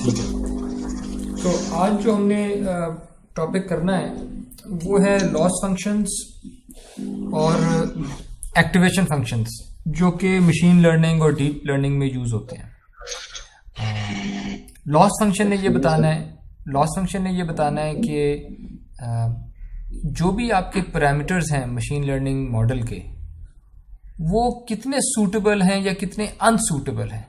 ठीक है। तो आज जो हमने टॉपिक करना है वो है लॉस फंक्शंस और एक्टिवेशन फंक्शंस, जो कि मशीन लर्निंग और डीप लर्निंग में यूज होते हैं। लॉस फंक्शन ने ये बताना है कि जो भी आपके पैरामीटर्स हैं मशीन लर्निंग मॉडल के, वो कितने सूटेबल हैं या कितने अनसूटेबल हैं।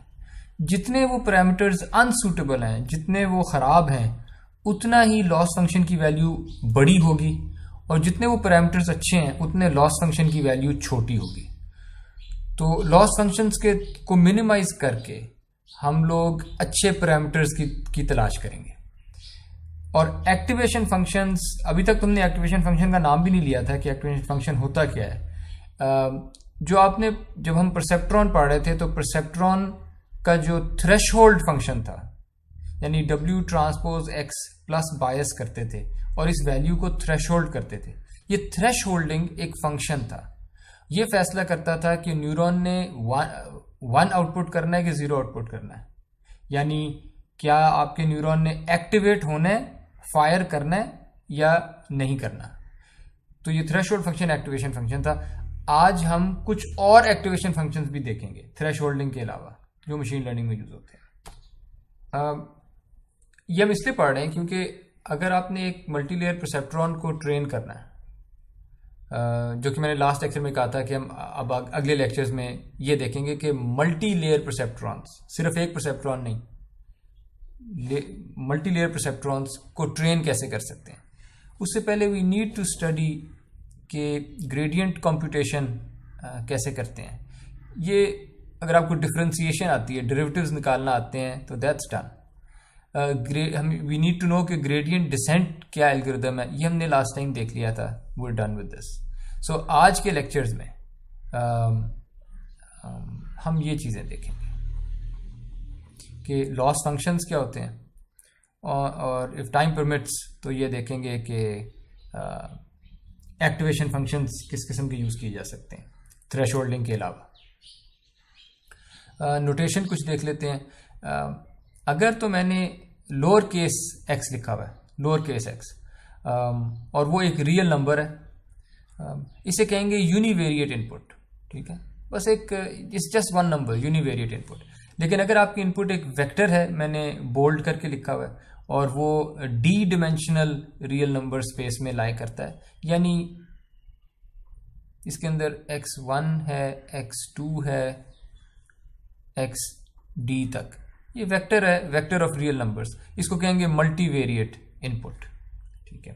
जितने वो पैरामीटर्स अनसूटेबल हैं, जितने वो ख़राब हैं, उतना ही लॉस फंक्शन की वैल्यू बड़ी होगी, और जितने वो पैरामीटर्स अच्छे हैं उतने लॉस फंक्शन की वैल्यू छोटी होगी। तो लॉस फंक्शंस के को मिनिमाइज करके हम लोग अच्छे पैरामीटर्स की तलाश करेंगे। और एक्टिवेशन फंक्शंस, अभी तक तुमने एक्टिवेशन फंक्शन का नाम भी नहीं लिया था कि एक्टिवेशन फंक्शन होता क्या है। जब हम परसेप्ट्रॉन पढ़ रहे थे तो परसेप्ट्रॉन का जो थ्रेशहोल्ड फंक्शन था, यानी W ट्रांसपोज X प्लस बायस करते थे और इस वैल्यू को थ्रेशहोल्ड करते थे। ये थ्रेशहोल्डिंग एक फंक्शन था। ये फैसला करता था कि न्यूरॉन ने 1 आउटपुट करना है कि 0 आउटपुट करना है, यानी क्या आपके न्यूरॉन ने एक्टिवेट होना है, फायर करना है या नहीं करना। तो ये थ्रेशहोल्ड फंक्शन एक्टिवेशन फंक्शन था। आज हम कुछ और एक्टिवेशन फंक्शंस भी देखेंगे थ्रेशहोल्डिंग के अलावा, जो मशीन लर्निंग में यूज होते हैं। ये हम इसलिए पढ़ रहे हैं क्योंकि अगर आपने एक मल्टीलेयर परसेप्ट्रॉन को ट्रेन करना है, जो कि मैंने लास्ट लेक्चर में कहा था कि हम अब अगले लेक्चर्स में ये देखेंगे कि मल्टी लेयर परसेप्ट्रॉन्स, सिर्फ एक परसेप्ट्रॉन नहीं, मल्टी लेयर परसेप्ट्रॉन्स को ट्रेन कैसे कर सकते हैं। उससे पहले वी नीड टू स्टडी कि ग्रेडियंट कंप्यूटेशन कैसे करते हैं। ये अगर आपको डिफरेंशिएशन आती है, डेरिवेटिव्स निकालना आते हैं, तो that's done. We need to know कि ग्रेडियंट डिसेंट क्या एल्गोरिथम है, ये हमने लास्ट टाइम देख लिया था। We are done with this. So आज के लेक्चर्स में हम ये चीज़ें देखेंगे कि लॉस फंक्शंस क्या होते हैं, और इफ टाइम परमिट्स तो ये देखेंगे कि एक्टिवेशन फंक्शंस किस किस्म के यूज़ किए जा सकते हैं थ्रेशहोल्डिंग के अलावा। नोटेशन कुछ देख लेते हैं। अगर तो मैंने लोअर केस x लिखा हुआ है, लोअर केस x, और वो एक रियल नंबर है, इसे कहेंगे यूनिवेरिएट इनपुट। ठीक है, बस it's just one number, univariate input. लेकिन अगर आपकी इनपुट एक वेक्टर है, मैंने बोल्ड करके लिखा हुआ है, और वो D dimensional real number space में लाई करता है, यानी इसके अंदर x1 है, x2 है, xd तक, ये वेक्टर है, वेक्टर ऑफ रियल नंबर्स। इसको कहेंगे मल्टीवेरिएट इनपुट। ठीक है,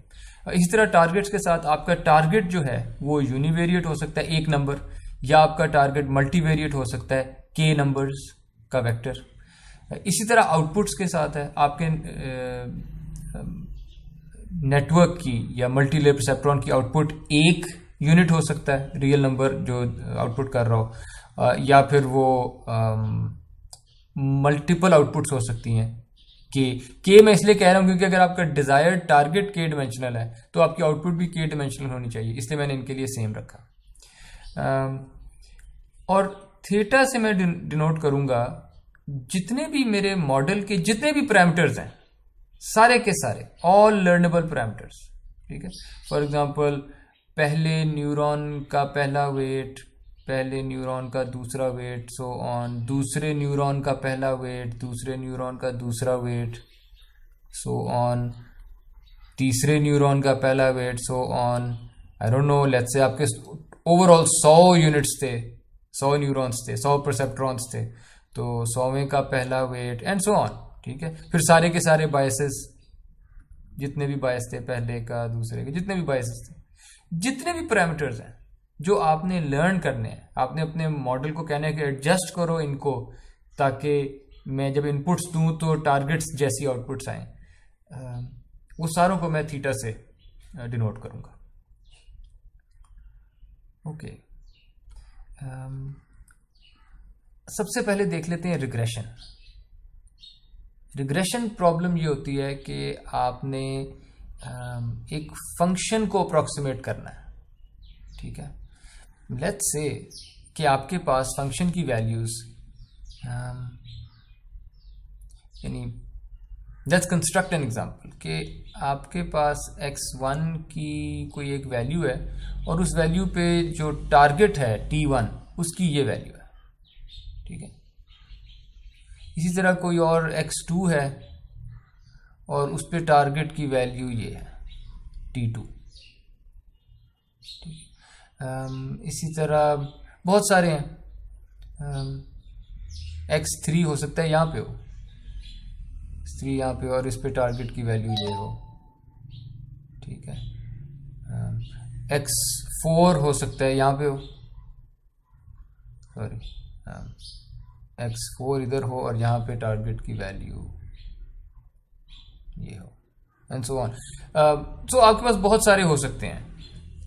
इसी तरह टारगेट्स के साथ आपका टारगेट जो है वो यूनिवेरिएट हो सकता है, एक नंबर, या आपका टारगेट मल्टीवेरिएट हो सकता है, k नंबर्स का वेक्टर। इसी तरह आउटपुट्स के साथ है, आपके नेटवर्क की या मल्टीलेयर परसेप्ट्रॉन की आउटपुट एक यूनिट हो सकता है, रियल नंबर जो आउटपुट कर रहा हो, या फिर वो मल्टीपल आउटपुट्स हो सकती हैं। के मैं इसलिए कह रहा हूं क्योंकि अगर आपका डिजायर्ड टारगेट k डिमेंशनल है तो आपकी आउटपुट भी k डिमेंशनल होनी चाहिए, इसलिए मैंने इनके लिए सेम रखा। और थीटा से मैं डिनोट करूंगा जितने भी मेरे मॉडल के जितने भी पैरामीटर्स हैं, सारे के सारे ऑल लर्नेबल पैरामीटर्स। ठीक है, फॉर एग्जांपल पहले न्यूरॉन का पहला वेट, पहले न्यूरॉन का दूसरा वेट, सो ऑन, दूसरे न्यूरॉन का पहला वेट, दूसरे न्यूरॉन का दूसरा वेट, सो ऑन, तीसरे न्यूरॉन का पहला weight, so on. I don't know, let's say आपके ओवरऑल 100 यूनिट्स थे, 100 न्यूरॉन्स थे, 100 परसेप्ट्रॉन्स थे, तो 100वें का पहला वेट एंड सो ऑन। ठीक है, फिर सारे के सारे बायसेस, जितने भी बायस थे, पहले का दूसरे के जितने भी बायसेस थे, जितने भी पैरामीटर्स हैं जो आपने लर्न करने हैं, आपने अपने मॉडल को कहना है कि एडजस्ट करो इनको, ताकि मैं जब इनपुट्स दूं तो टारगेट्स जैसी आउटपुट्स आए, वो सारों को मैं थीटा से डिनोट करूंगा। ओके, सबसे पहले देख लेते हैं रिग्रेशन। रिग्रेशन प्रॉब्लम ये होती है कि आपने एक फंक्शन को अप्रॉक्सीमेट करना है। ठीक है, लेट्स से कि आपके पास फंक्शन की वैल्यूज यानी लेट्स कंस्ट्रक्ट एन एग्जांपल कि आपके पास x1 की कोई एक वैल्यू है और उस वैल्यू पे जो टारगेट है t1 उसकी ये वैल्यू है, ठीक है। इसी तरह कोई और x2 है और उस पे टारगेट की वैल्यू ये है t2, ठीक है। इसी तरह बहुत सारे हैं, x3 हो सकता है यहाँ पे हो, x3 यहाँ पे और इस पे टारगेट की वैल्यू ये हो, ठीक है। x4 हो सकता है यहाँ पे हो, सॉरी, x4 इधर हो और यहाँ पे टारगेट की वैल्यू ये हो, एंड सो ऑन। सो आपके पास बहुत सारे हो सकते हैं।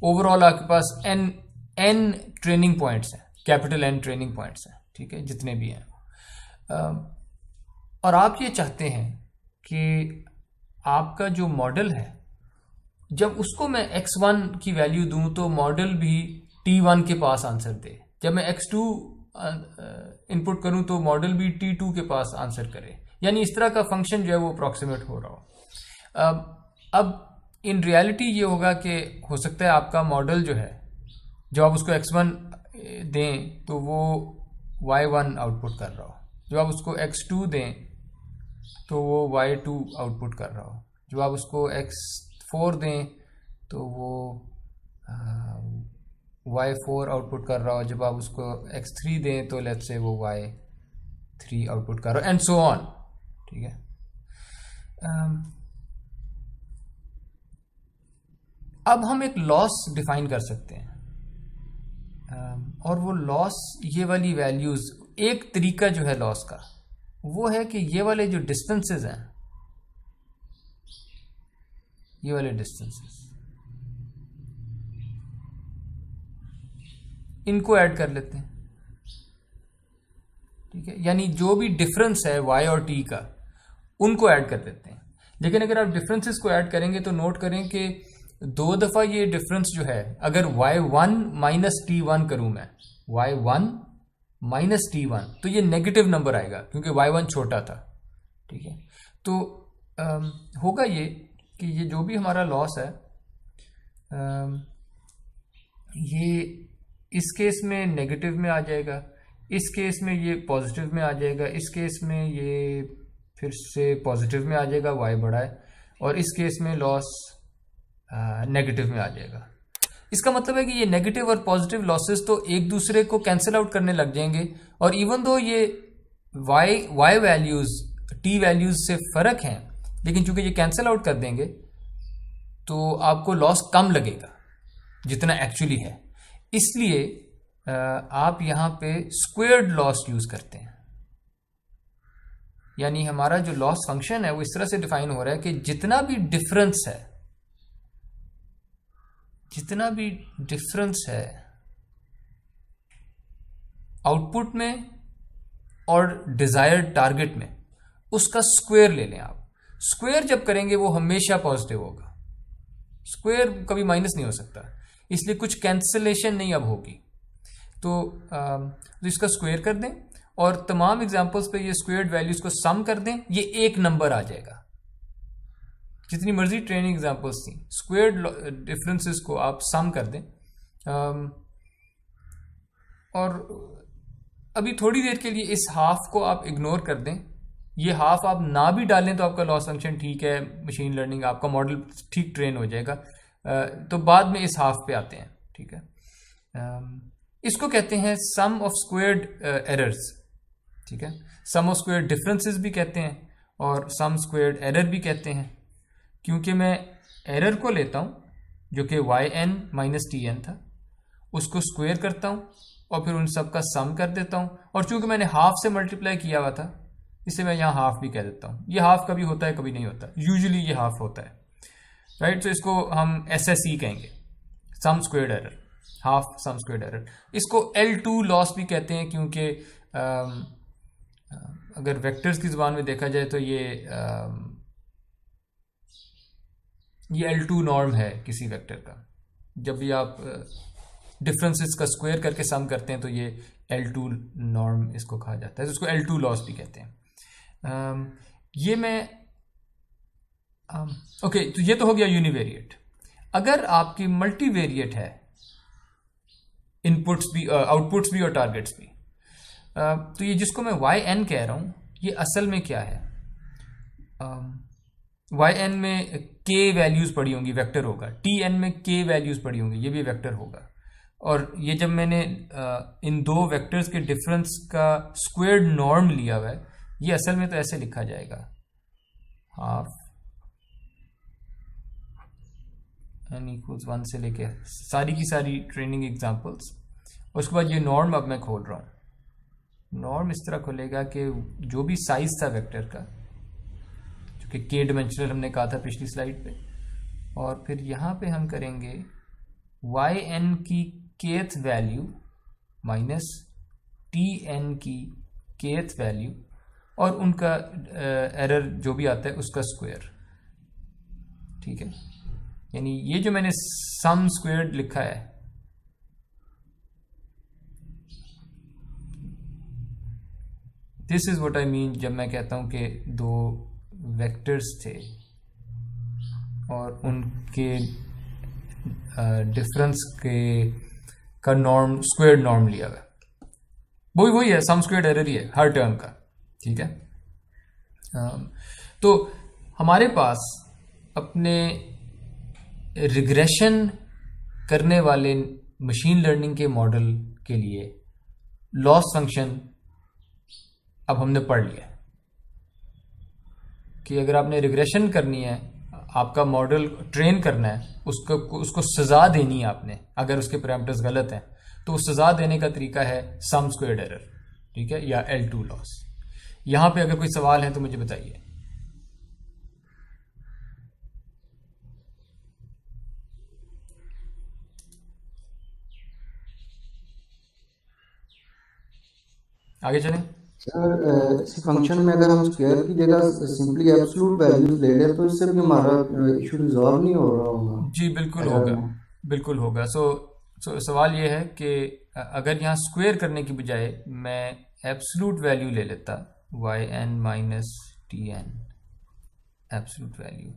ओवरऑल आपके पास n ट्रेनिंग पॉइंट्स हैं, कैपिटल N ट्रेनिंग पॉइंट्स हैं, ठीक है, जितने भी हैं। और आप ये चाहते हैं कि आपका जो मॉडल है, जब उसको मैं x1 की वैल्यू दूं तो मॉडल भी t1 के पास आंसर दे, जब मैं x2 इनपुट करूं तो मॉडल भी t2 के पास आंसर करे, यानी इस तरह का फंक्शन जो है वो अप्रॉक्सीमेट हो रहा हो। अब इन रियलिटी ये होगा कि हो सकता है आपका मॉडल जो है, जब आप उसको x1 दें तो वो y1 आउटपुट कर रहा हो, जब आप उसको x2 दें तो वो y2 आउटपुट कर रहा हो, जब आप उसको x4 दें तो वो y4 आउटपुट कर रहा हो, जब आप उसको x3 दें तो लेट्स से वो y3 आउटपुट कर रहा हो, एंड सो ऑन, ठीक है। अब हम एक लॉस डिफाइन कर सकते हैं, और वो लॉस, ये वाली वैल्यूज, एक तरीका जो है लॉस का वो है कि ये वाले जो डिस्टेंसेस हैं, ये वाले डिस्टेंसेस, इनको ऐड कर लेते हैं, ठीक है। यानी जो भी डिफरेंस है y और t का, उनको ऐड कर देते हैं। लेकिन अगर आप डिफरेंसेस को ऐड करेंगे तो नोट करें कि 2 दफा ये डिफरेंस जो है, अगर y1 माइनस t1 करूं मैं, y1 माइनस t1, तो ये नेगेटिव नंबर आएगा क्योंकि y1 छोटा था, ठीक है। तो होगा ये कि ये जो भी हमारा लॉस है, ये इस केस में नेगेटिव में आ जाएगा, इस केस में ये पॉजिटिव में आ जाएगा, इस केस में ये फिर से पॉजिटिव में आ जाएगा, y बड़ा है, और इस केस में लॉस नेगेटिव में आ जाएगा। इसका मतलब है कि ये नेगेटिव और पॉजिटिव लॉसेस तो एक दूसरे को कैंसिल आउट करने लग जाएंगे, और इवन दो ये y वैल्यूज t वैल्यूज से फर्क हैं, लेकिन चूंकि ये कैंसिल आउट कर देंगे तो आपको लॉस कम लगेगा जितना एक्चुअली है। इसलिए आप यहां पे स्क्वेयर्ड लॉस यूज करते हैं, यानी हमारा जो लॉस फंक्शन है वो इस तरह से डिफाइन हो रहा है कि जितना भी डिफरेंस है, जितना भी डिफरेंस है आउटपुट में और डिजायर्ड टारगेट में, उसका स्क्वायर ले लें आप। स्क्वायर जब करेंगे वो हमेशा पॉजिटिव होगा, स्क्वायर कभी माइनस नहीं हो सकता, इसलिए कुछ कैंसिलेशन नहीं अब होगी। तो इसका स्क्वायर कर दें और तमाम एग्जांपल्स पे ये स्क्वायर्ड वैल्यूज को सम कर दें, ये एक नंबर आ जाएगा। जितनी मर्जी ट्रेनिंग एग्जांपल्स थी, स्क्वायर्ड डिफरेंसेस को आप सम कर दें। और अभी थोड़ी देर के लिए इस हाफ को आप इग्नोर कर दें, ये हाफ आप ना भी डालें तो आपका लॉस फंक्शन ठीक है, मशीन लर्निंग आपका मॉडल ठीक ट्रेन हो जाएगा। तो बाद में इस हाफ पे आते हैं, ठीक है। इसको कहते हैं सम ऑफ स्क्वायर्ड एरर्स, ठीक है। सम ऑफ स्क्वायर्ड डिफरेंसेस भी कहते हैं और सम स्क्वायर्ड एरर भी कहते हैं, क्योंकि मैं एरर को लेता हूं जो कि yn माइनस tn था, उसको स्क्वायर करता हूं और फिर उन सब का सम कर देता हूं, और चूंकि मैंने हाफ से मल्टीप्लाई किया हुआ था इसे मैं यहां हाफ भी कह देता हूं। ये हाफ कभी होता है कभी नहीं होता, यूजुअली ये हाफ होता है, राइट। तो इसको हम SSE कहेंगे, sum squared error, half sum squared error. इसको L2 लॉस भी कहते हैं, क्योंकि अगर वेक्टर्स की जुबान में देखा जाए तो ये L2 नॉर्म है किसी वेक्टर का। जब भी आप डिफरेंसेस का स्क्वायर करके सम करते हैं तो ये L2 नॉर्म इसको कहा जाता है, तो इसको L2 लॉस भी कहते हैं। ये मैं ओके, तो ये तो हो गया यूनिवेरिएट। अगर आपकी मल्टीवेरिएट है, इनपुट्स भी आउटपुट्स भी और टारगेट्स भी, तो ये जिसको मैं वाई एन कह रहा हूं, ये असल में क्या है? वाई एन में के वैल्यूज पड़ी होंगी, वेक्टर होगा। टी एन में के वैल्यूज पड़ी होंगी, ये भी वेक्टर होगा। और ये जब मैंने इन दो वेक्टर्स के डिफरेंस का स्क्वायर्ड नॉर्म लिया हुआ है, ये असल में तो ऐसे लिखा जाएगा, हाफ एन इक्वल्स 1 से लेके सारी की सारी ट्रेनिंग एग्जांपल्स। उसके बाद ये नॉर्म अब मैं खोल रहा हूँ। नॉर्म इस तरह खुलेगा कि जो भी साइज था वेक्टर का, जो कि के डिमेंशनल हमने कहा था पिछली स्लाइड पे, और फिर यहाँ पे हम करेंगे वाई एन की kth value minus T N की केथ वैल्यू और उनका एरर जो भी आता है उसका स्क्वायर। ठीक है, यानी ये जो मैंने सम स्क्वायर्ड लिखा है, this is what I mean जब मैं कहता हूं कि दो वेक्टर्स थे और उनके डिफरेंस के का नॉर्म स्क्वायर्ड नॉर्म लिया हुआ, वही है, सम स्क्वायर्ड एरर ही है हर टर्म का। ठीक है, तो हमारे पास अपने रिग्रेशन करने वाले मशीन लर्निंग के मॉडल के लिए लॉस फंक्शन अब हमने पढ़ लिया कि अगर आपने रिग्रेशन करनी है, आपका मॉडल ट्रेन करना है, उसको सजा देनी है आपने, अगर उसके पैरामीटर्स गलत हैं तो सजा देने का तरीका है सम स्क्वायर्ड एरर। ठीक है, या L2 लॉस। यहां पे अगर कोई सवाल है तो मुझे बताइए। आगे चलें। सर इस फंक्शन में अगर हम स्क्वायर की जगह सिंपली एब्सोल्यूट वैल्यूज ले लें तो इससे भी हमारा इशू रिजॉल्व नहीं हो रहा होगा? जी बिल्कुल एरर होगा, में बिल्कुल होगा। सो सवाल ये है कि अगर यहाँ स्क्वायर करने की बजाय मैं एब्सोल्यूट वैल्यू ले लेता, Y N minus T N absolute value,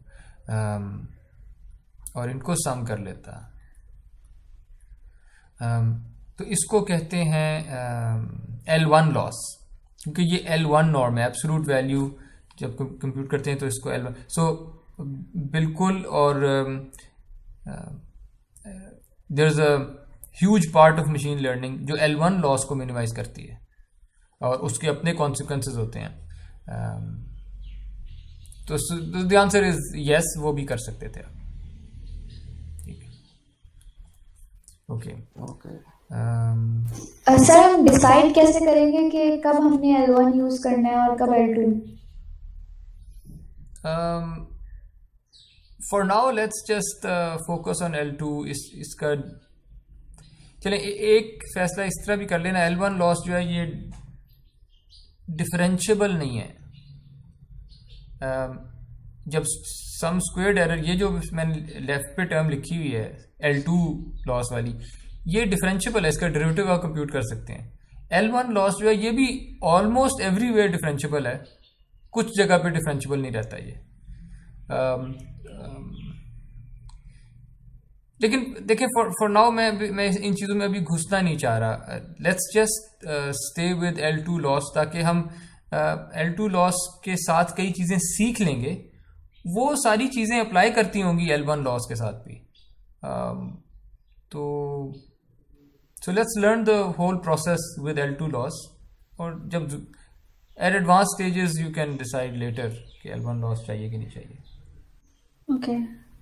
और इनको सम कर लेता, तो इसको कहते हैं L1 लॉस, क्योंकि ये L1 नॉर्म है। एब्सोल्यूट वैल्यू जब कंप्यूट करते हैं तो इसको L1, सो बिल्कुल। और there is a huge part of machine learning जो L1 लॉस को मिनिमाइज करती है और उसके अपने कॉन्सिक्वेंसेस होते हैं। तो द आंसर इज यस, वो भी कर सकते थे आप। ठीक है, ओके। ओके। सर हम डिसाइड कैसे करेंगे कि कब हमने L1 यूज करना है और कब L2? For now let's just focus on L2। इसका चलें एक फैसला इस तरह भी कर लेना, L1 लॉस जो है ये डिफरेंशिएबल नहीं है। जब सम स्क्वायर्ड एरर, ये जो मैंने लेफ्ट पे टर्म लिखी हुई है L2 लॉस वाली, ये डिफरेंशिएबल है, इसका डेरिवेटिव आप कंप्यूट कर सकते हैं। L1 लॉस जो है ये भी ऑलमोस्ट एवरीवेयर डिफरेंशिएबल है, कुछ जगह पे डिफरेंशिएबल नहीं रहता ये। लेकिन देखिए फॉर नाउ मैं इन चीज़ों में अभी घुसना नहीं चाह रहा। Let's just stay with L2 loss, ताकि हम L2 लॉस के साथ कई चीज़ें सीख लेंगे, वो सारी चीज़ें अप्लाई करती होंगी L1 लॉस के साथ भी। So let's learn the whole process with L2 loss, और जब at advanced stages you can decide later कि L1 loss चाहिए कि नहीं चाहिए। Okay,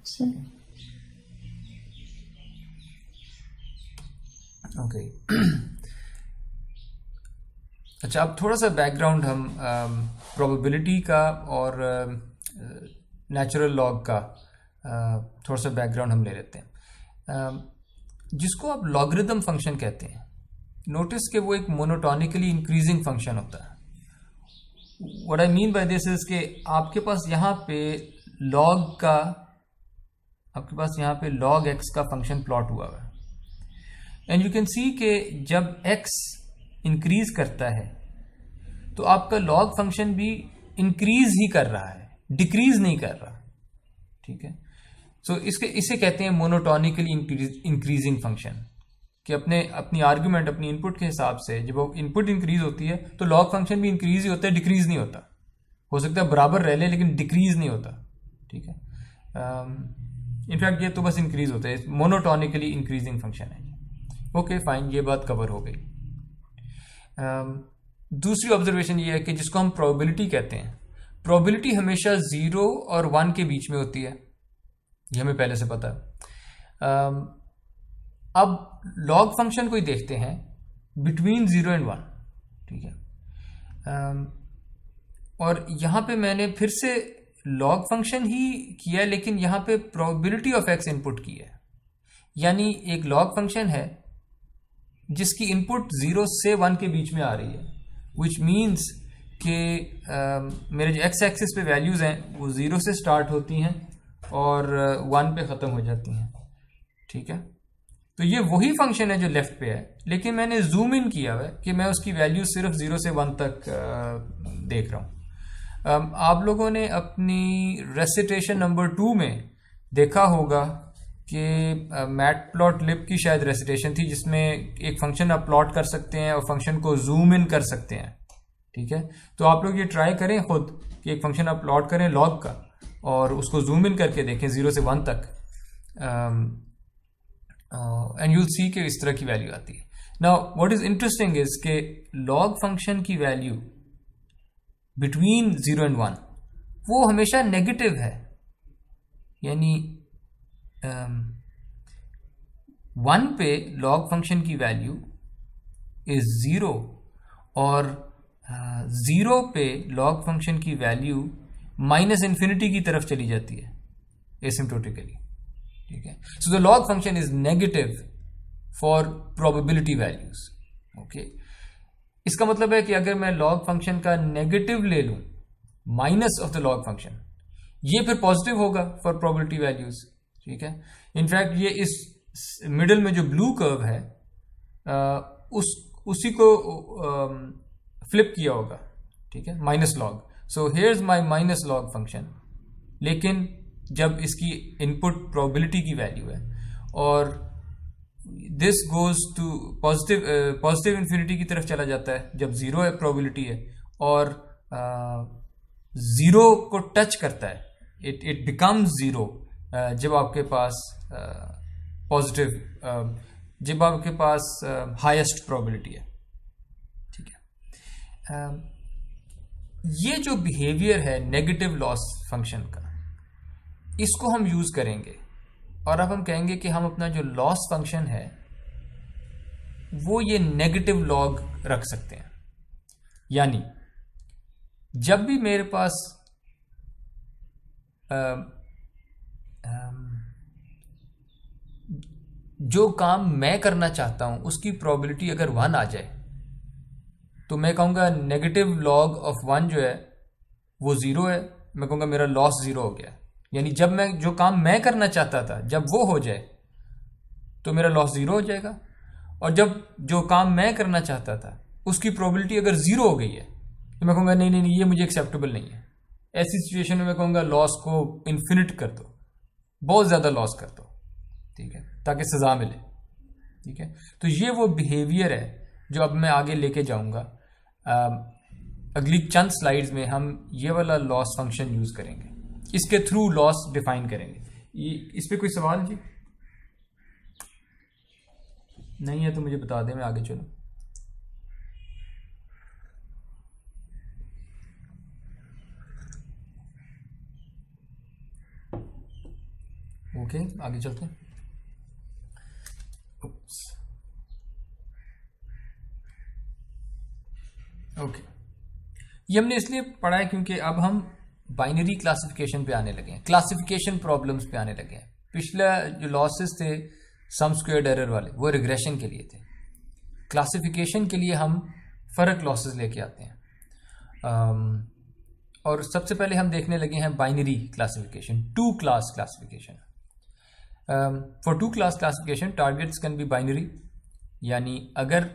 sir. Okay। अच्छा, अब थोड़ा सा बैकग्राउंड हम प्रोबेबिलिटी का और नेचुरल लॉग का थोड़ा सा बैकग्राउंड हम ले लेते हैं। जिसको आप लॉगरिदम फंक्शन कहते हैं, नोटिस कि वो एक मोनोटोनिकली इंक्रीजिंग फंक्शन होता है। What I mean by this is कि आपके पास यहाँ पे लॉग एक्स का फंक्शन प्लॉट हुआ है, एंड यू कैन सी कि जब एक्स इंक्रीज करता है तो आपका लॉग फंक्शन भी इंक्रीज ही कर रहा है, डिक्रीज नहीं कर रहा। ठीक है। सो इसे कहते हैं मोनोटोनिकली इंक्रीजिंग फंक्शन, कि अपनी आर्ग्यूमेंट अपनी इनपुट के हिसाब से जब वो इनपुट इंक्रीज होती है तो लॉग फंक्शन भी इंक्रीज ही होता है, डिक्रीज नहीं होता। हो सकता है बराबर रह ले लेकिन डिक्रीज नहीं होता, ठीक है। इनफैक्ट ये तो बस इंक्रीज होता है, मोनोटोनिकली इंक्रीजिंग फंक्शन है। ओके फाइन, ये बात कवर हो गई। दूसरी ऑब्जर्वेशन ये है कि जिसको हम प्रोबेबिलिटी कहते हैं, प्रोबेबिलिटी हमेशा 0 और 1 के बीच में होती है, ये हमें पहले से पता है। अब लॉग फंक्शन को ही देखते हैं बिटवीन 0 एंड 1, ठीक है। और यहां पे मैंने फिर से लॉग फंक्शन ही किया, लेकिन यहां पे प्रोबेबिलिटी ऑफ एक्स इनपुट की है। यानी एक लॉग फंक्शन है जिसकी इनपुट 0 से 1 के बीच में आ रही है, विच मीन्स कि मेरे जो एक्स एक्सिस पे वैल्यूज हैं वो 0 से स्टार्ट होती हैं और 1 पे ख़त्म हो जाती हैं, ठीक है। तो ये वही फंक्शन है जो लेफ्ट पे है, लेकिन मैंने जूम इन किया हुआ है कि मैं उसकी वैल्यू सिर्फ 0 से 1 तक देख रहा हूँ। आप लोगों ने अपनी रेसिटेशन नंबर 2 में देखा होगा कि मैटप्लॉटलिब की शायद रेसिटेशन थी जिसमें एक फंक्शन आप प्लॉट कर सकते हैं और फंक्शन को जूम इन कर सकते हैं, ठीक है। तो आप लोग ये ट्राई करें खुद कि एक फंक्शन आप प्लॉट करें लॉग का और उसको जूम इन करके देखें 0 से 1 तक, एंड यूल सी कि इस तरह की वैल्यू आती है। Now what is interesting is कि लॉग फंक्शन की वैल्यू बिटवीन 0 एंड 1 वो हमेशा नेगेटिव है, यानी 1 पे लॉग फंक्शन की वैल्यू इज 0 और 0 पे लॉग फंक्शन की वैल्यू -∞ की तरफ चली जाती है एसिम्प्टोटिकली, ठीक है। So the log function is negative for probability values, okay. इसका मतलब है कि अगर मैं लॉग फंक्शन का नेगेटिव ले लूं minus of the log function, ये फिर पॉजिटिव होगा फॉर प्रोबेबिलिटी वैल्यूज, ठीक है। इनफैक्ट ये इस मिडल में जो ब्लू कर्व है उसी को फ्लिप किया होगा, ठीक है, minus log. So here is my minus log function, लेकिन जब इसकी इनपुट प्रोबेबिलिटी की वैल्यू है और this goes to positive infinity की तरफ चला जाता है जब 0 है प्रोबेबिलिटी है, और 0 को टच करता है, इट बिकम्स 0 जब आपके पास जब आपके पास हाईएस्ट प्रोबेबिलिटी है, ठीक है। ये जो बिहेवियर है नेगेटिव लॉस फंक्शन का, इसको हम यूज करेंगे और अब हम कहेंगे कि हम अपना जो लॉस फंक्शन है वो ये नेगेटिव लॉग रख सकते हैं। यानी जब भी मेरे पास जो काम मैं करना चाहता हूं उसकी प्रोबेबिलिटी अगर 1 आ जाए तो मैं कहूंगा नेगेटिव लॉग ऑफ 1 जो है वो 0 है, मैं कहूंगा मेरा लॉस 0 हो गया। यानी जब मैं जो काम मैं करना चाहता था जब वो हो जाए तो मेरा लॉस 0 हो जाएगा, और जब जो काम मैं करना चाहता था उसकी प्रोबेबिलिटी अगर 0 हो गई है तो मैं कहूंगा नहीं नहीं नहीं, ये मुझे एक्सेप्टेबल नहीं है। ऐसी सिचुएशन में मैं कहूंगा लॉस को इन्फिनिट कर दो, बहुत ज्यादा लॉस कर दो, ठीक है, ताकि सजा मिले, ठीक है। तो ये वो बिहेवियर है जो अब मैं आगे लेके जाऊंगा। अगली चंद स्लाइड्स में हम ये वाला लॉस फंक्शन यूज करेंगे, इसके थ्रू लॉस डिफाइन करेंगे। इस पे कोई सवाल जी नहीं है तो मुझे बता दें, मैं आगे चलूं। ओके आगे चलते हैं। ओके, ये हमने इसलिए पढ़ा है क्योंकि अब हम बाइनरी क्लासिफिकेशन पे आने लगे हैं, क्लासिफिकेशन प्रॉब्लम्स पे आने लगे हैं। पिछला जो लॉसेस थे सम स्क्वेयर्ड एरर वाले वो रिग्रेशन के लिए थे, क्लासिफिकेशन के लिए हम फर्क लॉसेस लेके आते हैं। और सबसे पहले हम देखने लगे हैं binary classification, 2 class classification. For 2 class classification targets can be binary, यानी अगर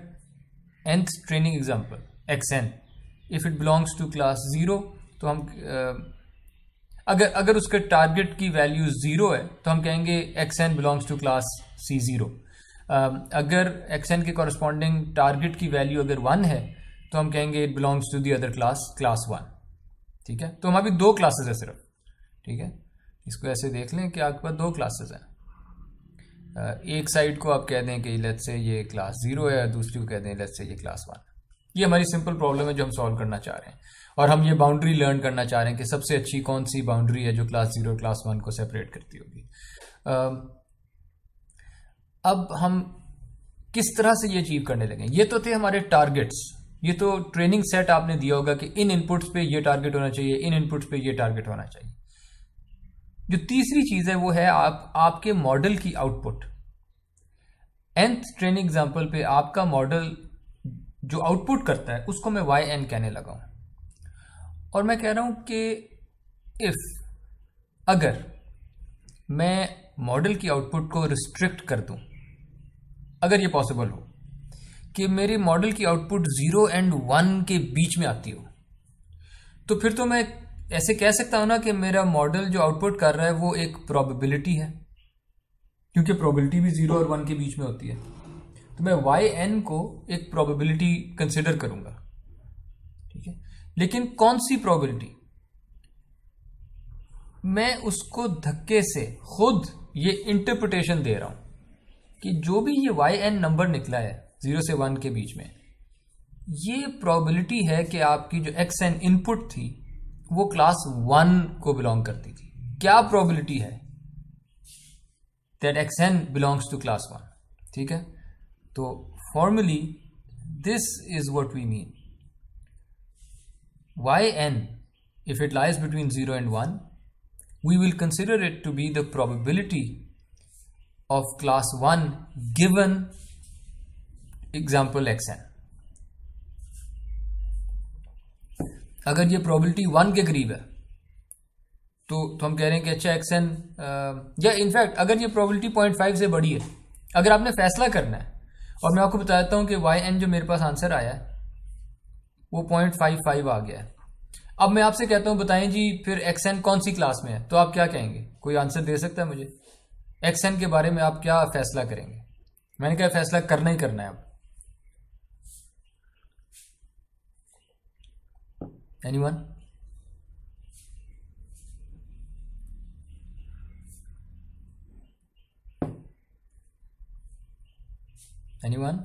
nth training example xn if it belongs to class 0 तो हम अगर उसके टारगेट की वैल्यू 0 है तो हम कहेंगे xn belongs to class C0। अगर xn के कॉरस्पॉन्डिंग टारगेट की वैल्यू अगर 1 है तो हम कहेंगे it belongs to the other class 1। ठीक है, तो हमारी 2 क्लासेस है सिर्फ। ठीक है, इसको ऐसे देख लें कि आपके पास 2 क्लासेस हैं। एक साइड को आप कह दें कि लेट्स से ये क्लास 0 है, दूसरी को कह दें लेट्स से ये क्लास 1। ये हमारी सिंपल प्रॉब्लम है जो हम सॉल्व करना चाह रहे हैं, और हम ये बाउंड्री लर्न करना चाह रहे हैं कि सबसे अच्छी कौन सी बाउंड्री है जो क्लास 0 क्लास 1 को सेपरेट करती होगी। अब हम किस तरह से ये अचीव करने लगे? ये तो थे हमारे टारगेट्स, ये तो ट्रेनिंग सेट आपने दिया होगा कि इन इनपुट्स पे ये टारगेट होना चाहिए, इन इनपुट्स पे ये टारगेट होना चाहिए। जो तीसरी चीज है वो है आपके मॉडल की आउटपुट। nth ट्रेनिंग एग्जांपल पे आपका मॉडल जो आउटपुट करता है उसको मैं yn कहने लगा हूं, और मैं कह रहा हूं कि अगर मैं मॉडल की आउटपुट को रिस्ट्रिक्ट कर दूं, अगर ये पॉसिबल हो कि मेरे मॉडल की आउटपुट 0 and 1 के बीच में आती हो, तो फिर तो मैं ऐसे कह सकता हूं ना कि मेरा मॉडल जो आउटपुट कर रहा है वो एक प्रोबेबिलिटी है, क्योंकि प्रोबेबिलिटी भी 0 और 1 के बीच में होती है। तो मैं yn को एक प्रोबेबिलिटी कंसिडर करूंगा। ठीक है, लेकिन कौन सी प्रोबेबिलिटी? मैं उसको धक्के से खुद ये इंटरप्रिटेशन दे रहा हूं कि जो भी ये yn नंबर निकला है 0 से 1 के बीच में, ये प्रोबेबिलिटी है कि आपकी जो xn इनपुट थी वो क्लास 1 को बिलोंग करती थी। क्या प्रोबेबिलिटी है? That xn belongs to class 1। ठीक है, तो formally this is what we mean. yn, if it lies between 0 and 1, we will consider it to be the probability of class 1 given example xn। अगर ये probability 1 के करीब है तो हम कह रहे हैं कि अच्छा xn, या इनफैक्ट अगर ये प्रोबेबिलिटी 0.5 से बड़ी है, अगर आपने फैसला करना है, और मैं आपको बताता हूं कि yn जो मेरे पास आंसर आया है वो 0.55 आ गया है। अब मैं आपसे कहता हूं बताएं जी फिर xn कौन सी क्लास में है, तो आप क्या कहेंगे? कोई आंसर दे सकता है मुझे? xn के बारे में आप क्या फैसला करेंगे? मैंने कहा फैसला करना ही करना है। अब एनीवन? एनीवन?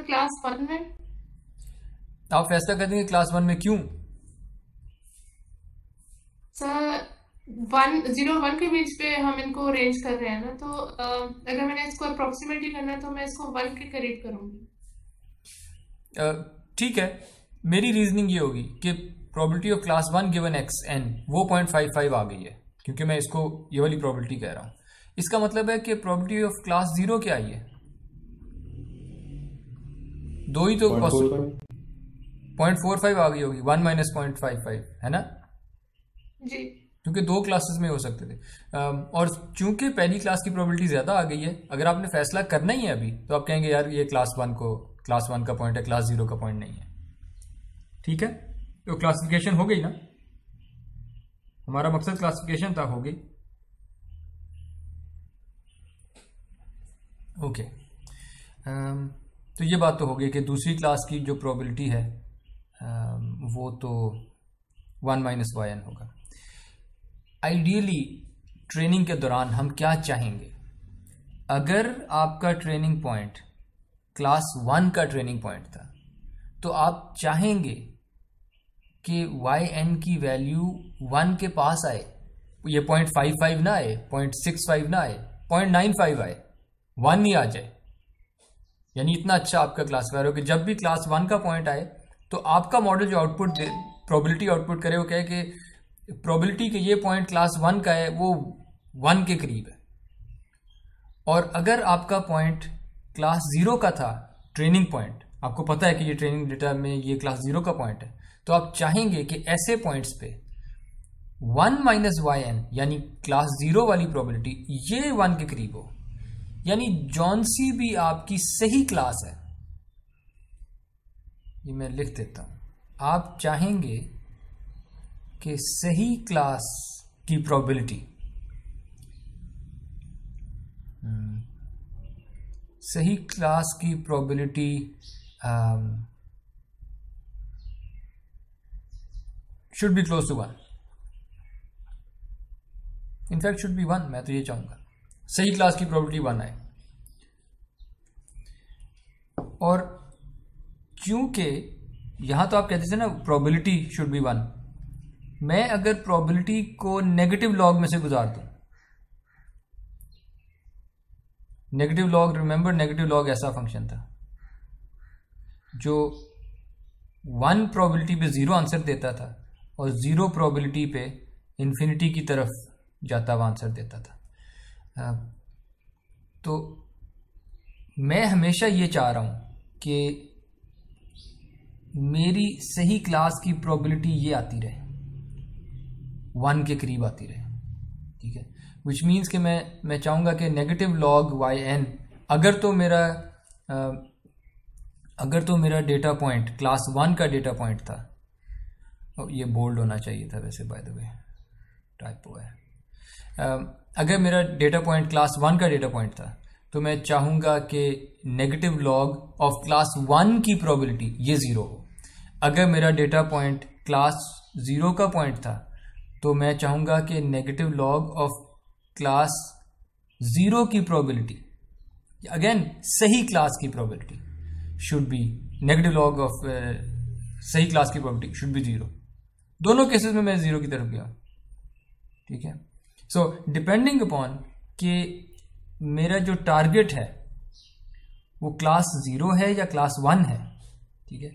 क्लास 1 में। आप फैसला कर देंगे क्लास 1 में, क्यों? सर 0-1 के बीच पे हम इनको अरेंज कर रहे हैं ना, तो अगर मैंने इसको अप्रोक्सीमेटली करना है तो मैं इसको 1 के करीब करूंगी। ठीक है, मेरी रीजनिंग ये होगी कि probability of class 1 given xn वो 0.55 आ गई है, क्योंकि मैं इसको ये वाली प्रोबेबिलिटी कह रहा हूं। इसका मतलब है कि प्रोबेबिलिटी ऑफ क्लास 0 क्या आई है? 2 ही तो 0.45 आ गई होगी, 1 माइनस 0.55 है ना जी, क्योंकि 2 क्लासेस में हो सकते थे। और चूंकि पहली क्लास की प्रोबेबिलिटी ज्यादा आ गई है, अगर आपने फैसला करना ही है अभी तो आप कहेंगे यार ये क्लास 1 का पॉइंट है, क्लास 0 का पॉइंट नहीं है। ठीक है, तो क्लासिफिकेशन हो गई ना, हमारा मकसद क्लासिफिकेशन था, हो गई। ओके, तो ये बात तो हो गई कि दूसरी क्लास की जो प्रोबेबिलिटी है वो तो 1 माइनस yn होगा। आइडियली ट्रेनिंग के दौरान हम क्या चाहेंगे? अगर आपका ट्रेनिंग पॉइंट क्लास 1 का ट्रेनिंग पॉइंट था तो आप चाहेंगे कि yn की वैल्यू 1 के पास आए, ये 0.55 ना आए, 0.65 ना आए, 0.95 आए, 1 ही आ जाए। यानी इतना अच्छा आपका क्लासिफायर हो कि जब भी क्लास 1 का पॉइंट आए तो आपका मॉडल जो आउटपुट प्रोबेबिलिटी आउटपुट करे वो कहे कि प्रोबेबिलिटी कि ये पॉइंट क्लास 1 का है वो 1 के करीब है। और अगर आपका पॉइंट क्लास 0 का था, ट्रेनिंग पॉइंट, आपको पता है कि ये ट्रेनिंग डेटा में ये क्लास 0 का पॉइंट है, तो आप चाहेंगे कि ऐसे पॉइंट्स पे 1 माइनस yn यानी क्लास 0 वाली प्रोबेबिलिटी ये 1 के करीब हो। यानी जौन सी भी आपकी सही क्लास है, ये मैं लिख देता हूं, आप चाहेंगे कि सही क्लास की प्रोबेबिलिटी, सही क्लास की probability should be close to 1, in fact should be 1। मैं तो ये चाहूंगा सही क्लास की प्रोबेबिलिटी 1 आए। और क्योंकि यहां तो आप कहते थे ना प्रोबेबिलिटी शुड बी 1, मैं अगर प्रोबेबिलिटी को नेगेटिव लॉग में से गुजार दूं, negative log, remember negative log ऐसा फंक्शन था जो 1 प्रोबेबिलिटी पे 0 आंसर देता था और 0 प्रोबेबिलिटी पे इन्फिनिटी की तरफ जाता हुआ आंसर देता था। तो मैं हमेशा ये चाह रहा हूं कि मेरी सही क्लास की प्रोबेबिलिटी ये आती रहे, 1 के करीब आती रहे, ठीक है। विच मीन्स कि मैं चाहूँगा कि नेगेटिव लॉग yn अगर तो मेरा डेटा पॉइंट क्लास 1 का डेटा पॉइंट था, और ये बोल्ड होना चाहिए था वैसे, बाय द वे टाइपो है, अगर मेरा डेटा पॉइंट क्लास 1 का डेटा पॉइंट था तो मैं चाहूँगा कि नेगेटिव लॉग ऑफ क्लास 1 की प्रोबेबिलिटी ये 0 हो। अगर मेरा डेटा पॉइंट क्लास 0 का पॉइंट था तो मैं चाहूँगा कि नेगेटिव लॉग ऑफ क्लास 0 की प्रोबेबिलिटी, अगेन सही क्लास की probability, should B negative log of सही क्लास की प्रोबेबिलिटी शुड बी 0। दोनों केसेस में मैं 0 की तरफ गया, ठीक है। सो डिपेंडिंग अपॉन कि मेरा जो टारगेट है वो क्लास 0 है या क्लास 1 है, ठीक है,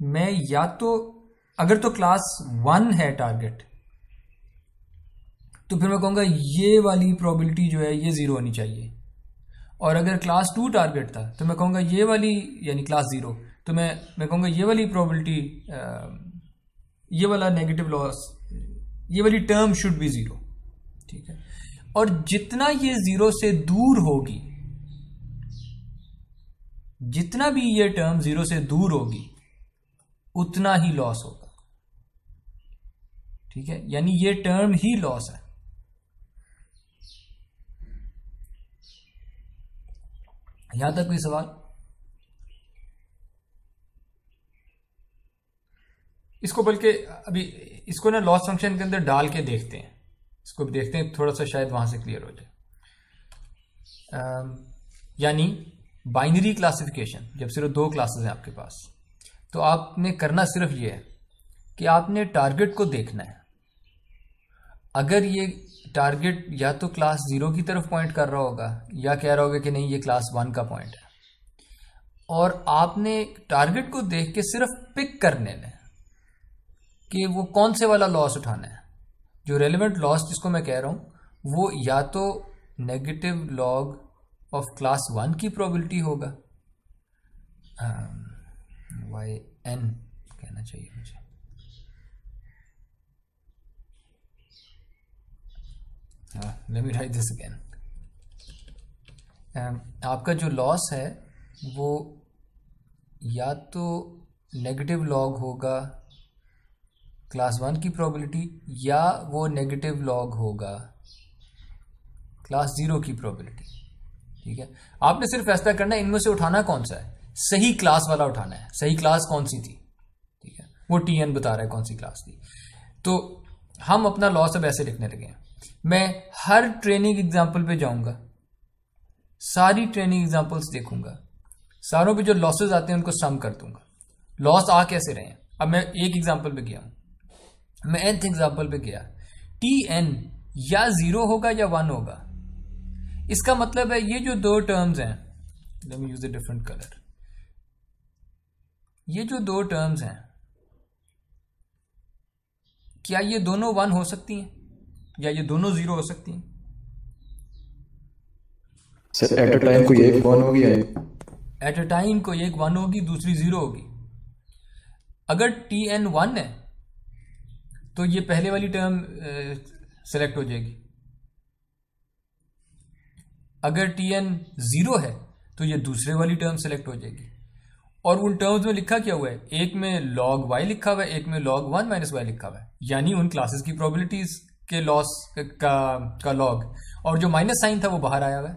मैं या तो अगर तो क्लास 1 है टारगेट तो फिर मैं कहूँगा ये वाली प्रोबेबिलिटी जो है ये 0 होनी चाहिए, और अगर क्लास 2 टारगेट था तो मैं कहूँगा ये वाली, यानी क्लास 0, तो मैं कहूँगा ये वाली प्रोबेबिलिटी, ये वाला नेगेटिव लॉस, ये वाली टर्म शुड बी 0, ठीक है। और जितना ये 0 से दूर होगी, जितना भी ये टर्म 0 से दूर होगी उतना ही लॉस होगा, ठीक है, यानी ये टर्म ही लॉस है। यहां तक कोई सवाल? इसको बल्कि अभी इसको ना लॉस फंक्शन के अंदर डाल के देखते हैं, इसको भी देखते हैं, थोड़ा सा शायद वहां से क्लियर हो जाए। यानी बाइनरी क्लासिफिकेशन, जब सिर्फ 2 क्लासेस हैं आपके पास, तो आपने करना सिर्फ ये है कि आपने टारगेट को देखना है। अगर ये टारगेट या तो क्लास 0 की तरफ पॉइंट कर रहा होगा या कह रहा होगा कि नहीं ये क्लास 1 का पॉइंट है, और आपने टारगेट को देख के सिर्फ पिक करने में कि वो कौन से वाला लॉस उठाना है। जो रेलेवेंट लॉस जिसको मैं कह रहा हूं वो या तो नेगेटिव लॉग ऑफ क्लास 1 की प्रोबेबिलिटी होगा, yn कहना चाहिए मुझे, let me right this again. आपका जो लॉस है वो या तो नेगेटिव लॉग होगा क्लास 1 की प्रोबेबिलिटी, या वो नेगेटिव लॉग होगा क्लास 0 की प्रोबेबिलिटी, ठीक है। आपने सिर्फ फैसला करना है इनमें से उठाना कौन सा है, सही क्लास वाला उठाना है। सही क्लास कौन सी थी, ठीक है, वो tn बता रहा है कौन सी क्लास थी। तो हम अपना लॉस अब ऐसे लिखने लगे हैं, मैं हर ट्रेनिंग एग्जाम्पल पे जाऊंगा, सारी ट्रेनिंग एग्जाम्पल्स देखूंगा, सारों पे जो लॉसेस आते हैं उनको सम कर दूंगा, लॉस आ कैसे रहे हैं। अब मैं एक एग्जाम्पल पे गया, मैं nth एग्जाम्पल पे गया, tn या 0 होगा या 1 होगा। इसका मतलब है ये जो 2 टर्म्स हैं, let me use a different colour, ये जो 2 टर्म्स हैं क्या ये दोनों 1 हो सकती हैं या ये दोनों 0 हो सकती हैं? सर एट अ टाइम को एक 1 होगी, एट अ टाइम को एक 1 होगी, दूसरी 0 होगी। अगर tn 1 है तो ये पहले वाली टर्म सेलेक्ट हो जाएगी, अगर tn 0 है तो ये दूसरे वाली टर्म सेलेक्ट हो जाएगी, और उन टर्म्स में लिखा क्या हुआ है, एक में log y लिखा हुआ है, एक में log 1 माइनस वाई लिखा हुआ है, यानी उन क्लासेस की प्रोबेबिलिटीज के लॉस का लॉग, और जो माइनस साइन था वो बाहर आया हुआ है।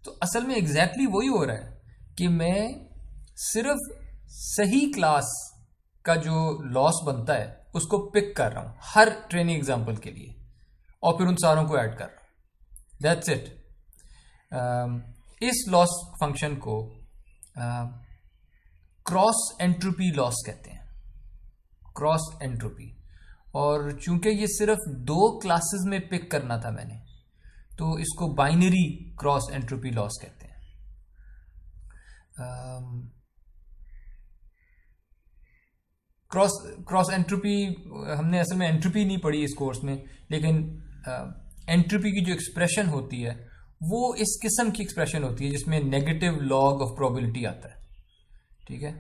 तो असल में एग्जैक्टली वही हो रहा है कि मैं सिर्फ सही क्लास का जो लॉस बनता है उसको पिक कर रहा हूं हर ट्रेनिंग एग्जाम्पल के लिए, और फिर उन सारों को ऐड कर रहा हूं। That's it. इस लॉस फंक्शन को क्रॉस एंट्रोपी लॉस कहते हैं, क्रॉस एंट्रोपी। और चूंकि ये सिर्फ 2 क्लासेस में पिक करना था मैंने, तो इसको बाइनरी क्रॉस एंट्रोपी लॉस कहते हैं। क्रॉस एंट्रोपी हमने असल में एंट्रोपी नहीं पढ़ी इस कोर्स में, लेकिन एंट्रोपी की जो एक्सप्रेशन होती है वो इस किस्म की एक्सप्रेशन होती है जिसमें नेगेटिव लॉग ऑफ प्रोबेबिलिटी आता है। ठीक है,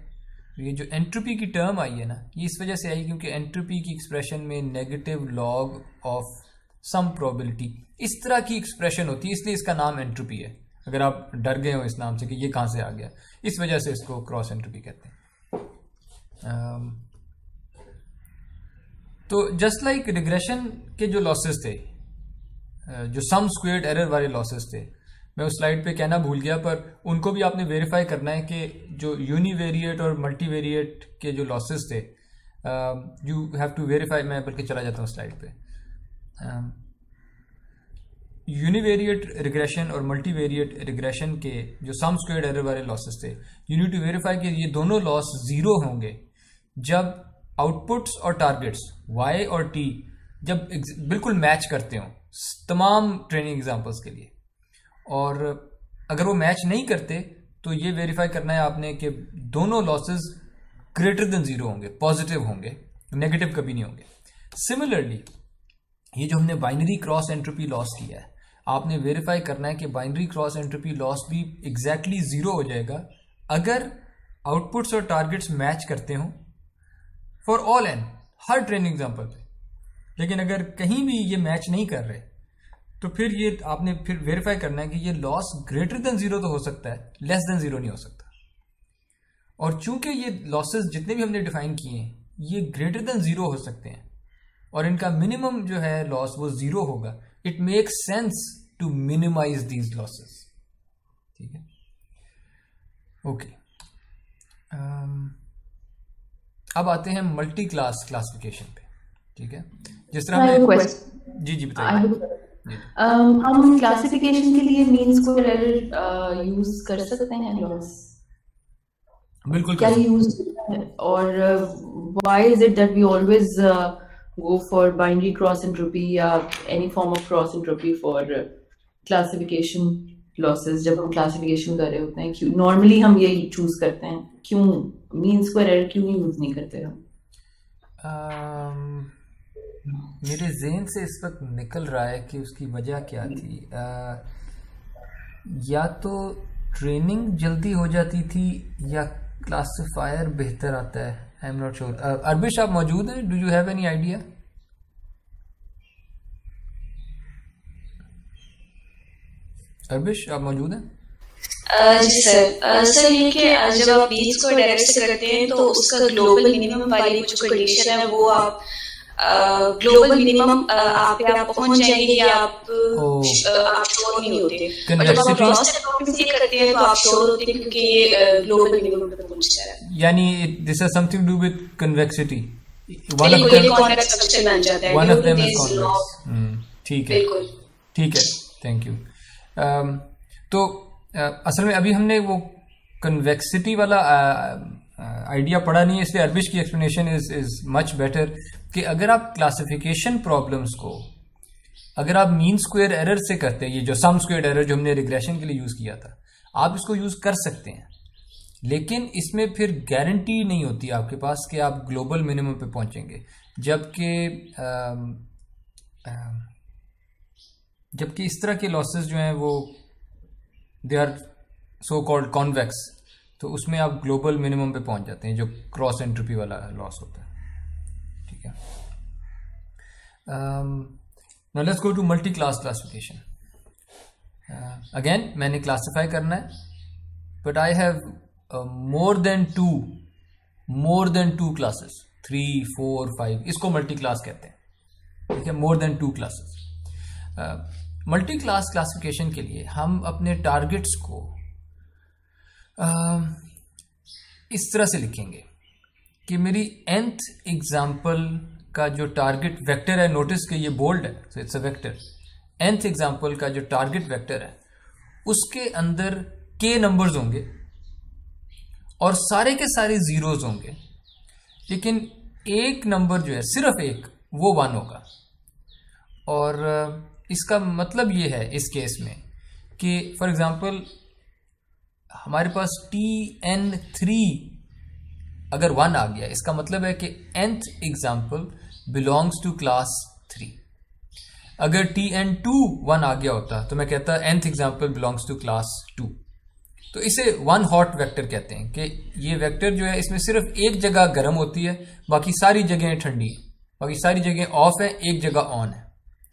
तो ये जो एंट्रोपी की टर्म आई है ना, ये इस वजह से आई क्योंकि एंट्रोपी की एक्सप्रेशन में negative log of some probability इस तरह की एक्सप्रेशन होती है, इसलिए इसका नाम एंट्रोपी है। अगर आप डर गए हो इस नाम से कि ये कहां से आ गया, इस वजह से इसको क्रॉस एंट्रोपी कहते हैं। तो जस्ट लाइक रिग्रेशन के जो लॉसेस थे, जो सम स्क्वेयर्ड एरर वाले लॉसेस थे, मैं उस स्लाइड पे कहना भूल गया, पर उनको भी आपने वेरीफाई करना है कि जो यूनिवेरिएट और मल्टीवेरिएट के जो लॉसेस थे, यू हैव टू वेरीफाई। मैं बल्कि चला जाता हूँ स्लाइड पे। यूनिवेरिएट रिग्रेशन और मल्टीवेरिएट रिग्रेशन के जो सम स्क्वेयर्ड एरर वाले लॉसेस थे, यू नीड टू वेरीफाई कि ये दोनों लॉस 0 होंगे जब आउटपुट्स और टारगेट्स y और t जब बिल्कुल मैच करते हो तमाम ट्रेनिंग एग्जांपल्स के लिए। और अगर वो मैच नहीं करते तो ये वेरीफाई करना है आपने कि दोनों लॉसेस ग्रेटर देन 0 होंगे, पॉजिटिव होंगे, नेगेटिव कभी नहीं होंगे। सिमिलरली ये जो हमने बाइनरी क्रॉस एंट्रोपी लॉस किया है, आपने वेरीफाई करना है कि बाइनरी क्रॉस एंट्रोपी लॉस भी एग्जैक्टली 0 हो जाएगा अगर आउटपुट्स और टारगेट्स मैच करते हो फॉर ऑल एन, हर ट्रेनिंग एग्जांपल पे। लेकिन अगर कहीं भी ये मैच नहीं कर रहे तो फिर ये आपने फिर वेरीफाई करना है कि ये लॉस ग्रेटर देन 0 तो हो सकता है, लेस देन 0 नहीं हो सकता। और चूंकि ये लॉसेस जितने भी हमने डिफाइन किए हैं ये ग्रेटर देन 0 हो सकते हैं और इनका मिनिमम जो है लॉस वो 0 होगा, it makes sense to minimize these losses. ठीक है, ओके। अब आते हैं मल्टी क्लास क्लासिफिकेशन पे। ठीक है, जिस तरह हमने जी बताइए। हम क्लासिफिकेशन के लिए मीन स्क्वायर एरर यूज कर सकते हैं लॉस? बिल्कुल क्या यूज, और why is it that we always go for binary cross entropy या any form of cross entropy for classification losses जब हम classification कर रहे होते हैं? क्यों नॉर्मली हम ये चूज करते हैं, क्यों मीन स्क्वायर एरर क्यों यूज नहीं करते हम? मेरे ज़हन से इस वक्त निकल रहा है कि उसकी वजह क्या थी। या तो ट्रेनिंग जल्दी हो जाती थी या क्लासिफायर बेहतर आता है, I am not sure. Arbish आप मौजूद हैं? Do you have any idea? Arbish आप मौजूद हैं? जी सर। सर ये कि जब आप मीन्स को डायरेक्ट से करते हैं तो उसका ग्लोबल मिनिमम वाली जो कंडीशन है वो आप ग्लोबल मिनिमम आप पहुंच जाएंगे या आप श्योर नहीं होते। और जब आप क्रॉस एंट्रोपी करते हैं तो आप श्योर होते हैं क्योंकि ये ग्लोबल मिनिमम तक पहुंच जा रहा है। यानी this has something to do with convexity, one of them convex structure बन जाता है, one of them is convex. ठीक है, ठीक है, थैंक यू। तो असल में अभी हमने वो कन्वेक्सिटी वाला आइडिया पढ़ा नहीं है, इसलिए अरबिश की एक्सप्लेनेशन इज मच बेटर कि अगर आप क्लासिफिकेशन प्रॉब्लम्स को अगर आप मीन स्क्वायर एरर से करते हैं, ये जो सम स्क्वायर एरर जो हमने रिग्रेशन के लिए यूज किया था, आप इसको यूज कर सकते हैं, लेकिन इसमें फिर गारंटी नहीं होती आपके पास कि आप ग्लोबल मिनिमम पे पहुंचेंगे। जबकि इस तरह के लॉसेस जो हैं वो they are so called convex, तो उसमें आप ग्लोबल मिनिमम पे पहुंच जाते हैं जो क्रॉस एंट्रोपी वाला लॉस होता है। ठीक है, now let's go to multi class classification. Again मैंने क्लासिफाई करना है, but I have more than two classes, 3, 4, 5, इसको मल्टी क्लास कहते हैं, ठीक है, more than two classes. Multi class classification के लिए हम अपने टारगेट्स को इस तरह से लिखेंगे कि मेरी nth एग्जाम्पल का जो टारगेट वेक्टर है, नोटिस कि ये बोल्ड है, so it's a vector. nth example का जो टारगेट वेक्टर है उसके अंदर k नंबर्स होंगे और सारे के सारे जीरोज होंगे, लेकिन एक नंबर जो है, सिर्फ एक, वो 1 होगा। और इसका मतलब ये है इस केस में कि फॉर एग्जांपल हमारे पास Tn3 अगर 1 आ गया, इसका मतलब है कि nth example belongs to class 3। अगर Tn2 1 आ गया होता तो मैं कहता nth example belongs to class 2। तो इसे वन हॉट वेक्टर कहते हैं कि ये वेक्टर जो है इसमें सिर्फ एक जगह गर्म होती है, बाकी सारी जगह ठंडी है, बाकी सारी जगह ऑफ है, एक जगह ऑन है,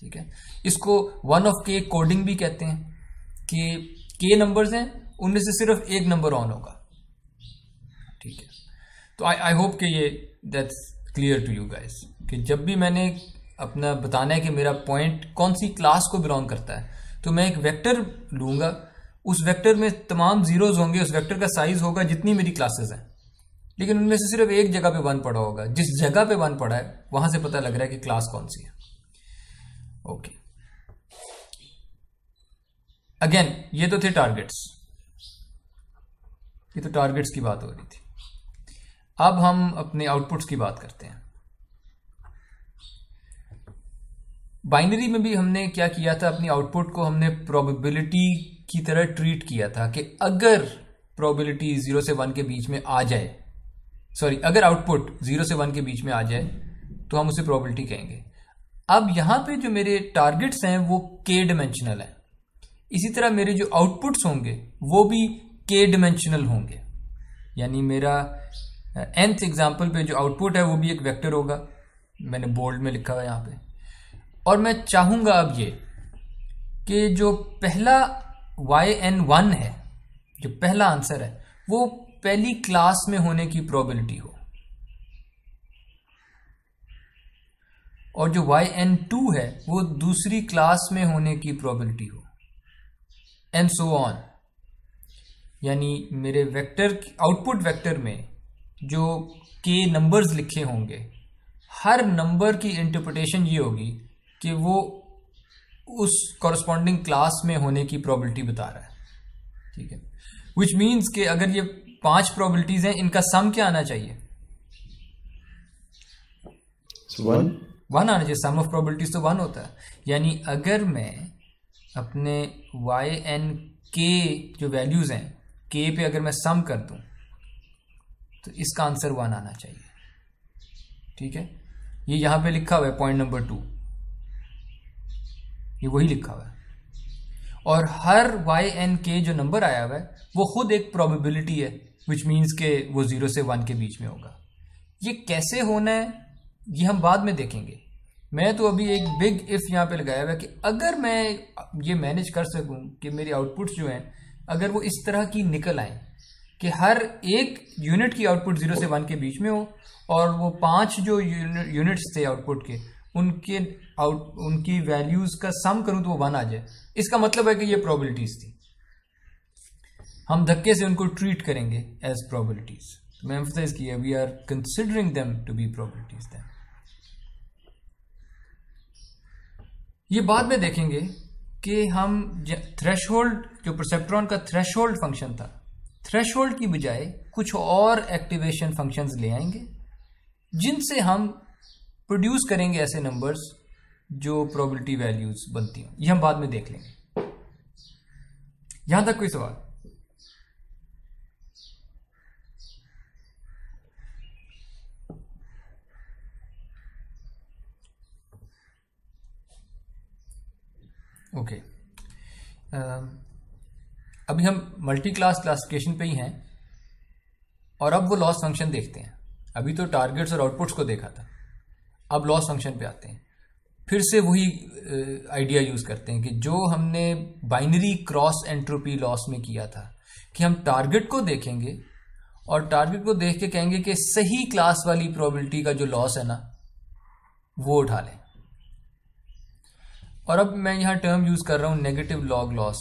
ठीक है। इसको वन ऑफ के कोडिंग भी कहते हैं कि के नंबर्स हैं, उनमें से सिर्फ एक नंबर ऑन होगा, ठीक है। तो आई होप कि ये that's clear to you guys कि जब भी मैंने अपना बताना है कि मेरा पॉइंट कौन सी क्लास को बिलोंग करता है, तो मैं एक वेक्टर लूंगा, उस वेक्टर में तमाम जीरोज होंगे, उस वेक्टर का साइज होगा जितनी मेरी क्लासेस हैं, लेकिन उनमें से सिर्फ एक जगह पे 1 पड़ा होगा। जिस जगह पे 1 पड़ा है वहां से पता लग रहा है कि क्लास कौन सी है। ओके, अगेन ये तो थे टारगेट्स, ये तो टारगेट्स की बात हो रही थी। अब हम अपने आउटपुट्स की बात करते हैं। बाइनरी में भी हमने क्या किया था, अपनी आउटपुट को हमने प्रोबेबिलिटी की तरह ट्रीट किया था कि अगर प्रोबेबिलिटी 0 से 1 के बीच में आ जाए, सॉरी, अगर आउटपुट 0 से 1 के बीच में आ जाए तो हम उसे प्रोबेबिलिटी कहेंगे। अब यहां पे जो मेरे टारगेट्स हैं वो k डिमेंशनल है, इसी तरह मेरे जो आउटपुट्स होंगे वो भी k डिमेंशनल होंगे, यानी मेरा nth एग्जाम्पल पे जो आउटपुट है वो भी एक वेक्टर होगा, मैंने बोल्ड में लिखा हुआ है यहां पे। और मैं चाहूंगा अब ये कि जो पहला yn1 है, जो पहला आंसर है, वो पहली क्लास में होने की प्रोबेबिलिटी हो, और जो yn2 है वो दूसरी क्लास में होने की प्रोबेबिलिटी हो, एंड सो ऑन। यानी मेरे वेक्टर, आउटपुट वेक्टर में जो k नंबर्स लिखे होंगे, हर नंबर की इंटरप्रिटेशन ये होगी कि वो उस कॉरस्पॉन्डिंग क्लास में होने की प्रोबेबिलिटी बता रहा है, ठीक है। विच मीन्स कि अगर ये 5 प्रोबेबिलिटीज हैं, इनका सम क्या आना चाहिए? 1 आना चाहिए। सम ऑफ प्रोबेबिलिटीज तो 1 होता है। यानी अगर मैं अपने yn k जो वैल्यूज हैं, k पे अगर मैं सम कर दूं तो इसका आंसर 1 आना चाहिए, ठीक है। ये यहां पे लिखा हुआ है पॉइंट नंबर 2, ये वही लिखा हुआ है। और हर yn जो नंबर आया हुआ है वो खुद एक प्रोबेबिलिटी है, विच मीन्स के वो 0 से 1 के बीच में होगा। ये कैसे होना है ये हम बाद में देखेंगे। मैं तो अभी एक बिग इफ यहाँ पे लगाया हुआ है कि अगर मैं ये मैनेज कर सकूं कि मेरी आउटपुट्स जो हैं अगर वो इस तरह की निकल आए कि हर एक यूनिट की आउटपुट 0 से 1 के बीच में हो, और वो 5 जो यूनिट्स थे आउटपुट के, उनकी वैल्यूज का सम करूं तो वो 1 आ जाए, इसका मतलब है कि ये प्रोबेबिलिटीज थी। हम धक्के से उनको ट्रीट करेंगे एज प्रोबेबिलिटीज। तो मैं एम्फसाइज किया we are considering them to be probabilities. Then ये बाद में देखेंगे कि हम थ्रेशोल्ड, जो परसेप्ट्रॉन का थ्रेशोल्ड फंक्शन था, थ्रेशोल्ड की बजाय कुछ और एक्टिवेशन फंक्शंस ले आएंगे जिनसे हम प्रोड्यूस करेंगे ऐसे नंबर्स जो प्रोबेबिलिटी वैल्यूज बनती हैं। ये हम बाद में देख लेंगे। यहां तक कोई सवाल? ओके, अभी हम मल्टी क्लास क्लासिफिकेशन पे ही हैं और अब वो लॉस फंक्शन देखते हैं। अभी तो टारगेट्स और आउटपुट्स को देखा था, अब लॉस फंक्शन पे आते हैं। फिर से वही आइडिया यूज करते हैं कि जो हमने बाइनरी क्रॉस एंट्रोपी लॉस में किया था कि हम टारगेट को देखेंगे और टारगेट को देख के कहेंगे कि सही क्लास वाली प्रोबेबिलिटी का जो लॉस है ना वो उठा लें। और अब मैं यहां टर्म यूज कर रहा हूं नेगेटिव लॉग लॉस।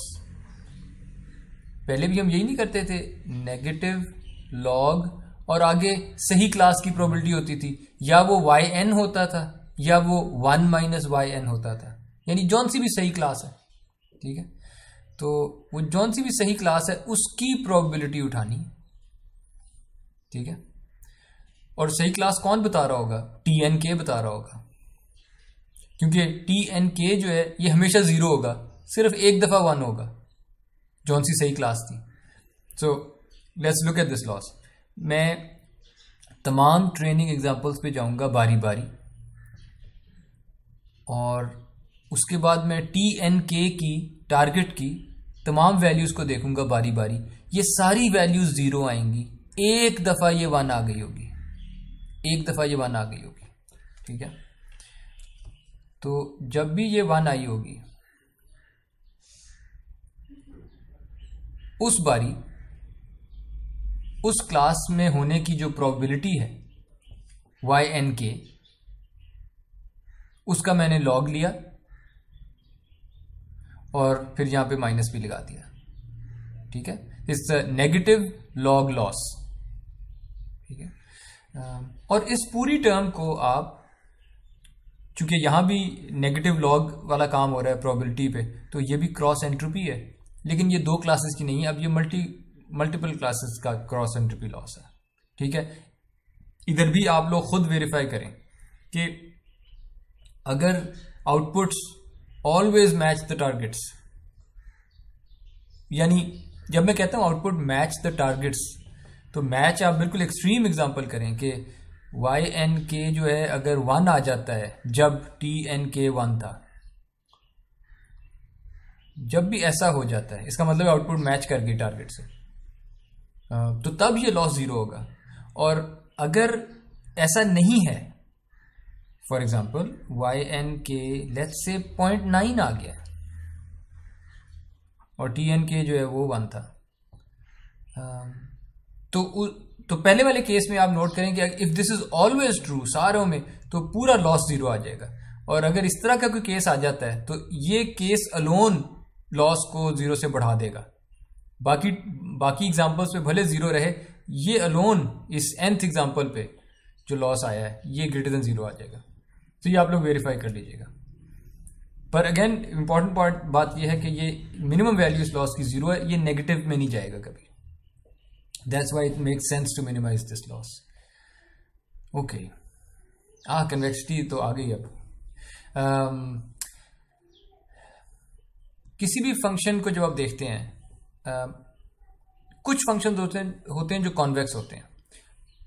पहले भी हम यही नहीं करते थे, नेगेटिव लॉग और आगे सही क्लास की प्रोबेबिलिटी होती थी, या वो yn होता था या वो 1 माइनस yn होता था, यानी जौन सी भी सही क्लास है, ठीक है, तो वो जौन सी भी सही क्लास है उसकी प्रोबेबिलिटी उठानी, ठीक है। और सही क्लास कौन बता रहा होगा? tnk बता रहा होगा, क्योंकि tnk जो है ये हमेशा 0 होगा, सिर्फ एक दफा 1 होगा जौन सी सही क्लास थी। So let's look at this loss. मैं तमाम ट्रेनिंग एग्जांपल्स पे जाऊंगा बारी बारी, और उसके बाद मैं tnk की टारगेट की तमाम वैल्यूज को देखूंगा बारी बारी। ये सारी वैल्यूज 0 आएंगी, एक दफा ये 1 आ गई होगी, एक दफा ये 1 आ गई होगी, ठीक है। तो जब भी ये 1 आई होगी उस बारी उस क्लास में होने की जो प्रोबेबिलिटी है yn के, उसका मैंने लॉग लिया और फिर यहां पे माइनस भी लगा दिया, ठीक है। इट्स नेगेटिव लॉग लॉस, ठीक है। और इस पूरी टर्म को आप, चूंकि यहां भी नेगेटिव लॉग वाला काम हो रहा है प्रोबेबिलिटी पे, तो ये भी क्रॉस एंट्रोपी है, लेकिन ये 2 क्लासेस की नहीं है, अब ये मल्टीपल क्लासेस का क्रॉस एंट्रोपी लॉस है, ठीक है। इधर भी आप लोग खुद वेरीफाई करें कि अगर outputs always match the targets, यानी जब मैं कहता हूं आउटपुट मैच द टारगेट्स, तो मैच आप बिल्कुल एक्सट्रीम एग्जांपल करें कि yn जो है अगर 1 आ जाता है जब tnk 1 था, जब भी ऐसा हो जाता है इसका मतलब आउटपुट मैच कर गई टारगेट से, तो तब ये लॉस 0 होगा। और अगर ऐसा नहीं है, फॉर एग्जाम्पल yn के लेट्स से 0.9 आ गया और tnk जो है वो 1 था, तो पहले वाले केस में आप नोट करें कि if this is always true सारों में, तो पूरा लॉस 0 आ जाएगा। और अगर इस तरह का कोई केस आ जाता है तो ये केस अलोन लॉस को 0 से बढ़ा देगा। बाकी एग्जांपल्स पे भले 0 रहे, ये अलोन इस nth एग्जांपल पे जो लॉस आया है ये ग्रेटर देन 0 आ जाएगा। तो ये आप लोग वेरीफाई कर लीजिएगा। पर अगेन इंपॉर्टेंट बात ये है कि ये मिनिमम वैल्यू इस लॉस की 0 है, ये नेगेटिव में नहीं जाएगा कभी। That's why it makes sense to minimize this loss. Okay. Convexity तो आ गई अब। किसी भी फंक्शन को जब आप देखते हैं, कुछ फंक्शन होते हैं जो कॉन्वेक्स होते हैं।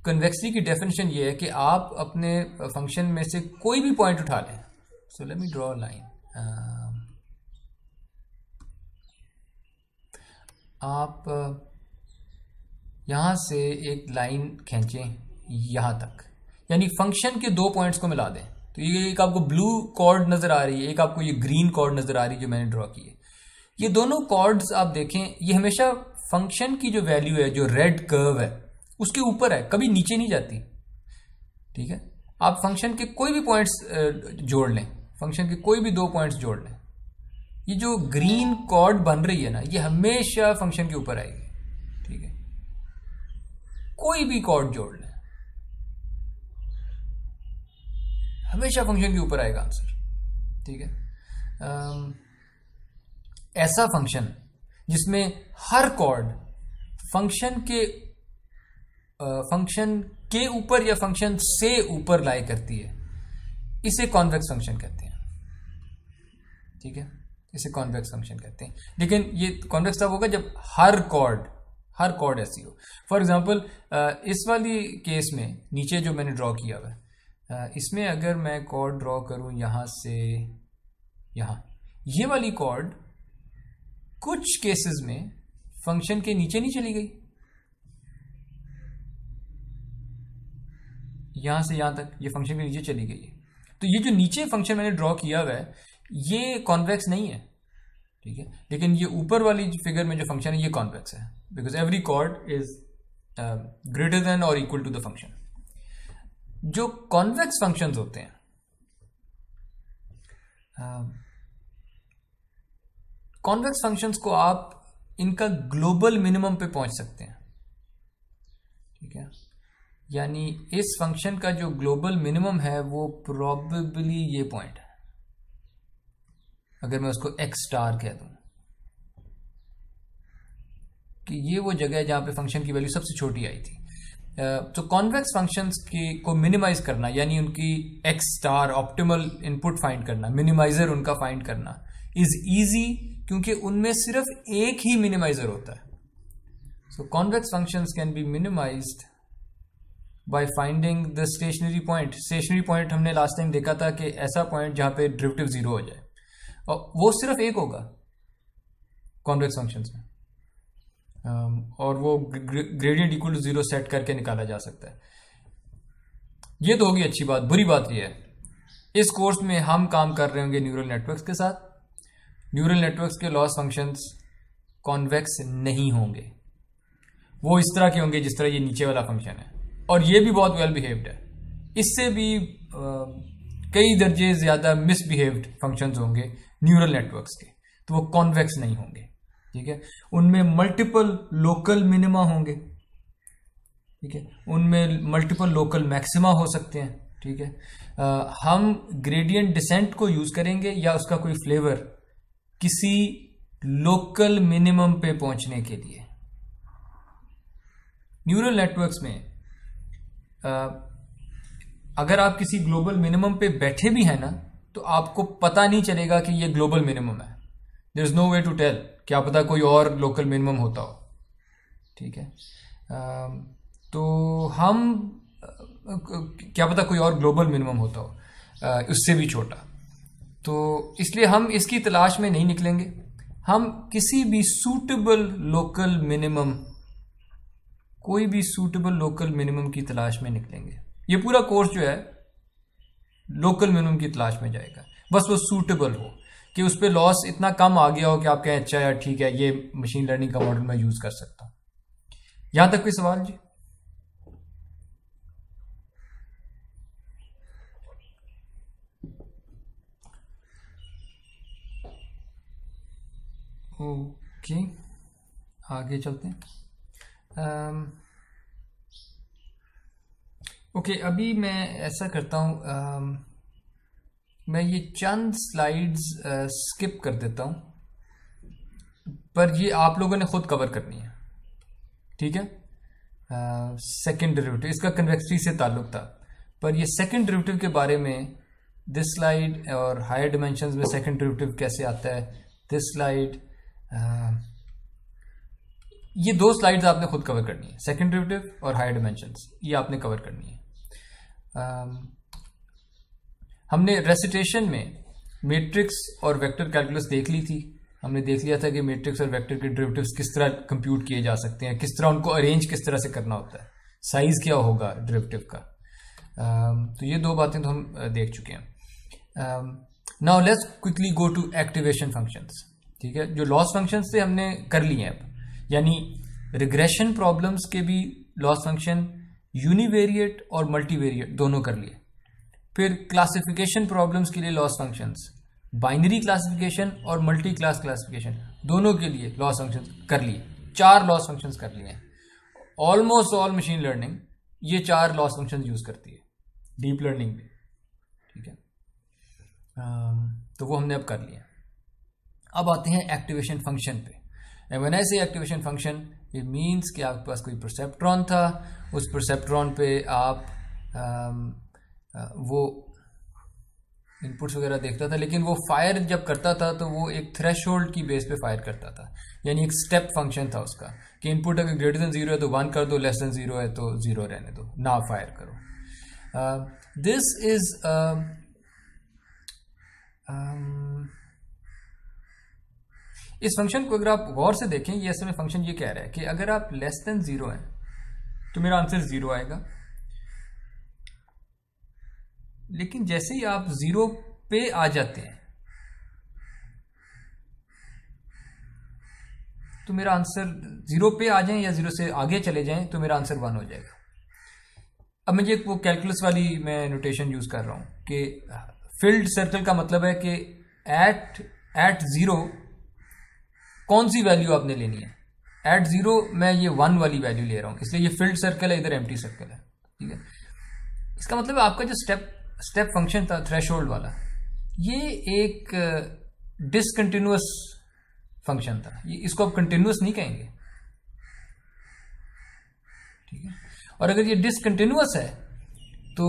कन्वेक्सिटी की डेफिनेशन ये है कि आप अपने फंक्शन में से कोई भी पॉइंट उठा लें। So let me draw line. आप यहां से एक लाइन खींचें यहां तक, यानी फंक्शन के 2 पॉइंट्स को मिला दें। तो ये एक आपको ब्लू कॉर्ड नजर आ रही है, एक आपको ये ग्रीन कॉर्ड नजर आ रही है जो मैंने ड्रॉ की है। ये दोनों कॉर्ड्स आप देखें, ये हमेशा फंक्शन की जो वैल्यू है, जो रेड कर्व है, उसके ऊपर है, कभी नीचे नहीं जाती, ठीक है। आप फंक्शन के कोई भी पॉइंट्स जोड़ लें, फंक्शन के कोई भी 2 पॉइंट्स जोड़ लें, ये जो ग्रीन कॉर्ड बन रही है ना, ये हमेशा फंक्शन के ऊपर आएगी, ठीक है। कोई भी कॉर्ड जोड़ लें, हमेशा फंक्शन के ऊपर आएगा आंसर, ठीक है। ऐसा फंक्शन जिसमें हर कॉर्ड फंक्शन के ऊपर या फंक्शन से ऊपर लाई करती है, इसे कॉन्वेक्स फंक्शन कहते हैं, ठीक है। इसे कॉन्वेक्स फंक्शन कहते हैं। लेकिन ये कॉन्वेक्स तब होगा जब हर कॉर्ड ऐसी हो। फॉर एग्जांपल इस वाली केस में नीचे जो मैंने ड्रॉ किया हुआ है, इसमें अगर मैं कॉर्ड ड्रॉ करूं यहां से यहां, ये वाली कॉर्ड कुछ केसेस में फंक्शन के नीचे नहीं चली गई, यहां से यहां तक ये फंक्शन के नीचे चली गई है। तो ये जो नीचे फंक्शन मैंने ड्रॉ किया हुआ है ये कॉन्वेक्स नहीं है, ठीक है। लेकिन ये ऊपर वाली फिगर में जो फंक्शन है ये कॉन्वेक्स है, because every chord is greater than और इक्वल टू द फंक्शन। जो कॉन्वेक्स फंक्शंस होते हैं, कॉन्वेक्स फंक्शंस को आप इनका ग्लोबल मिनिमम पे पहुंच सकते हैं, ठीक है। यानी इस फंक्शन का जो ग्लोबल मिनिमम है वो प्रोबेबली ये पॉइंट है, अगर मैं उसको एक्स स्टार कह दूं कि ये वो जगह है जहां पे फंक्शन की वैल्यू सबसे छोटी आई थी। तो कॉन्वेक्स फंक्शंस को मिनिमाइज करना, यानी उनकी X star optimal input find करना, मिनिमाइजर उनका फाइंड करना इज इजी, क्योंकि उनमें सिर्फ एक ही मिनिमाइजर होता है। So convex functions can be minimised by finding the stationary point. Stationary point हमने लास्ट टाइम देखा था कि ऐसा पॉइंट जहां पे डेरिवेटिव 0 हो जाए, और वो सिर्फ एक होगा कॉन्वेक्स फंक्शंस में, और वो ग्रेडियंट इक्वल टू 0 सेट करके निकाला जा सकता है। ये तो होगी अच्छी बात। बुरी बात ये है, इस कोर्स में हम काम कर रहे होंगे न्यूरल नेटवर्क्स के साथ। न्यूरल नेटवर्क्स के लॉस फंक्शंस कॉन्वेक्स नहीं होंगे, वो इस तरह के होंगे जिस तरह ये नीचे वाला फंक्शन है, और ये भी बहुत वेल बिहेव्ड है। इससे भी कई दर्जे ज्यादा मिसबिहेव्ड फंक्शंस होंगे न्यूरल नेटवर्क्स के, तो वो कॉन्वेक्स नहीं होंगे, ठीक है। उनमें मल्टीपल लोकल मिनिमा होंगे, ठीक है, उनमें मल्टीपल लोकल मैक्सिमा हो सकते हैं, ठीक है। हम ग्रेडियंट डिसेंट को यूज करेंगे या उसका कोई फ्लेवर किसी लोकल मिनिमम पे पहुंचने के लिए। न्यूरल नेटवर्क्स में अगर आप किसी ग्लोबल मिनिमम पे बैठे भी हैं ना, तो आपको पता नहीं चलेगा कि ये ग्लोबल मिनिमम है। There is no way to tell, क्या पता कोई और लोकल मिनिमम होता हो, ठीक है। तो हम क्या पता कोई और ग्लोबल मिनिमम होता हो उससे भी छोटा, तो इसलिए हम इसकी तलाश में नहीं निकलेंगे। हम किसी भी सूटेबल लोकल मिनिमम, कोई भी सूटेबल लोकल मिनिमम की तलाश में निकलेंगे। ये पूरा कोर्स जो है लोकल मिनिमम की तलाश में जाएगा, बस वो सूटेबल हो कि उस पर लॉस इतना कम आ गया हो कि आप कहें अच्छा यार ठीक है, ये मशीन लर्निंग का मॉडल मैं यूज कर सकता हूं। यहां तक कोई सवाल जी? ओके, आगे चलते हैं। ओके, अभी मैं ऐसा करता हूं, मैं ये चंद स्लाइड्स स्किप कर देता हूं, पर ये आप लोगों ने खुद कवर करनी है, ठीक है। सेकंड डेरिवेटिव, इसका कन्वेक्सिटी से ताल्लुक था, पर ये सेकंड डेरिवेटिव के बारे में दिस स्लाइड और हायर डिमेंशंस में सेकंड डेरिवेटिव कैसे आता है, दिस स्लाइड, ये दो स्लाइड्स आपने खुद कवर करनी है, सेकंड डेरिवेटिव और हायर डिमेंशंस, ये आपने कवर करनी है। हमने रेसिटेशन में मैट्रिक्स और वेक्टर कैलकुलस देख ली थी। हमने देख लिया था कि मैट्रिक्स और वेक्टर के डेरिवेटिव्स किस तरह कंप्यूट किए जा सकते हैं, किस तरह उनको अरेंज किस तरह से करना होता है, साइज क्या होगा डेरिवेटिव का। तो ये दो बातें तो हम देख चुके हैं। Now let's quickly go to activation functions, ठीक है। जो लॉस फंक्शंस थे हमने कर लिए हैं अब, यानी रिग्रेशन प्रॉब्लम्स के भी लॉस फंक्शन, यूनिवेरिएट और मल्टीवेरिएट दोनों कर लिए। फिर क्लासिफिकेशन प्रॉब्लम्स के लिए लॉस फंक्शंस, बाइनरी क्लासिफिकेशन और मल्टी क्लास क्लासिफिकेशन दोनों के लिए लॉस फंक्शंस कर लिए। 4 लॉस फंक्शंस कर लिए हैं। ऑलमोस्ट ऑल मशीन लर्निंग ये 4 लॉस फंक्शंस यूज करती है, डीप लर्निंग भी, ठीक है। तो वो हमने अब कर लिया। अब आते हैं एक्टिवेशन फंक्शन पे। व्हेन आई से एक्टिवेशन फंक्शन, इट मीन्स कि आपके पास कोई परसेप्ट्रॉन था, उस परसेप्ट्रॉन पे आप वो इनपुट्स वगैरह देखता था, लेकिन वो फायर जब करता था तो वो एक थ्रेशोल्ड की बेस पे फायर करता था, यानी एक स्टेप फंक्शन था उसका कि इनपुट अगर ग्रेटर देन 0 है तो 1 कर दो, लेस देन 0 है तो 0 रहने दो, ना फायर करो। दिस इज इस फंक्शन को अगर आप गौर से देखें, ये असल में फंक्शन ये कह रहा है कि अगर आप लेस देन 0 हैं तो मेरा आंसर 0 आएगा, लेकिन जैसे ही आप 0 पे आ जाते हैं तो मेरा आंसर 0 पे आ जाए या 0 से आगे चले जाएं तो मेरा आंसर 1 हो जाएगा। अब मुझे वो कैलकुलस वाली मैं नोटेशन यूज कर रहा हूं कि फिल्ड सर्कल का मतलब है कि एट 0 कौन सी वैल्यू आपने लेनी है। एट 0 मैं ये 1 वाली वैल्यू ले रहा हूं, इसलिए ये फिल्ड सर्कल है, इधर एम्प्टी सर्कल है, ठीक है। इसका मतलब आपका जो स्टेप फंक्शन था थ्रेशोल्ड वाला, ये एक डिसकंटिन्यूअस फंक्शन था, ये इसको आप कंटिन्यूअस नहीं कहेंगे, ठीक है। और अगर ये डिसकंटिन्यूअस है तो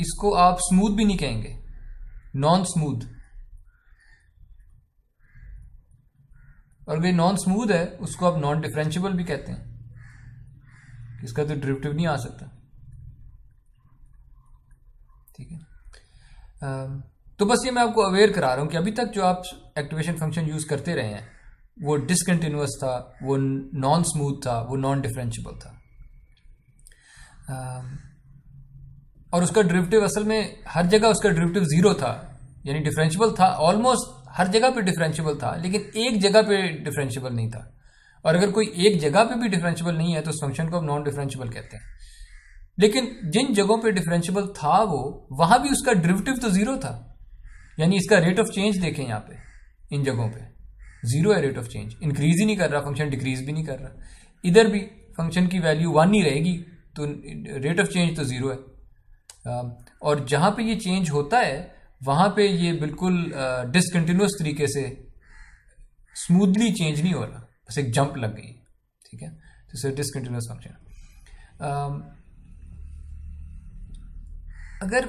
इसको आप स्मूथ भी नहीं कहेंगे, नॉन स्मूथ। और अगर नॉन स्मूथ है उसको आप नॉन डिफरेंशिएबल भी कहते हैं, इसका तो डेरिवेटिव नहीं आ सकता, ठीक है। तो बस ये मैं आपको अवेयर करा रहा हूं कि अभी तक जो आप एक्टिवेशन फंक्शन यूज करते रहे हैं वो डिसकंटिन्यूअस था, वो नॉन स्मूथ था, वो नॉन डिफरेंशिएबल था। और उसका डेरिवेटिव असल में हर जगह उसका डेरिवेटिव 0 था, यानी डिफरेंशिएबल था, ऑलमोस्ट हर जगह पे डिफरेंशिएबल था, लेकिन एक जगह पे डिफरेंशिएबल नहीं था। और अगर कोई एक जगह पे भी डिफरेंशिएबल नहीं है तो उस फंक्शन को हम नॉन डिफरेंशिएबल कहते हैं। लेकिन जिन जगहों पे डिफरेंशिएबल था वो वहां भी उसका डेरिवेटिव तो 0 था, यानी इसका रेट ऑफ चेंज देखें यहाँ पे, इन जगहों पे 0 है रेट ऑफ चेंज, इंक्रीज ही नहीं कर रहा फंक्शन, डिक्रीज भी नहीं कर रहा। इधर भी फंक्शन की वैल्यू 1 ही रहेगी तो रेट ऑफ चेंज तो 0 है। और जहां पे ये चेंज होता है वहां पे ये बिल्कुल डिसकंटिन्यूअस तरीके से स्मूथली चेंज नहीं हो रहा, बस एक जंप लग गई, ठीक है। तो इसे डिसकंटिन्यूअस फंक्शन। अगर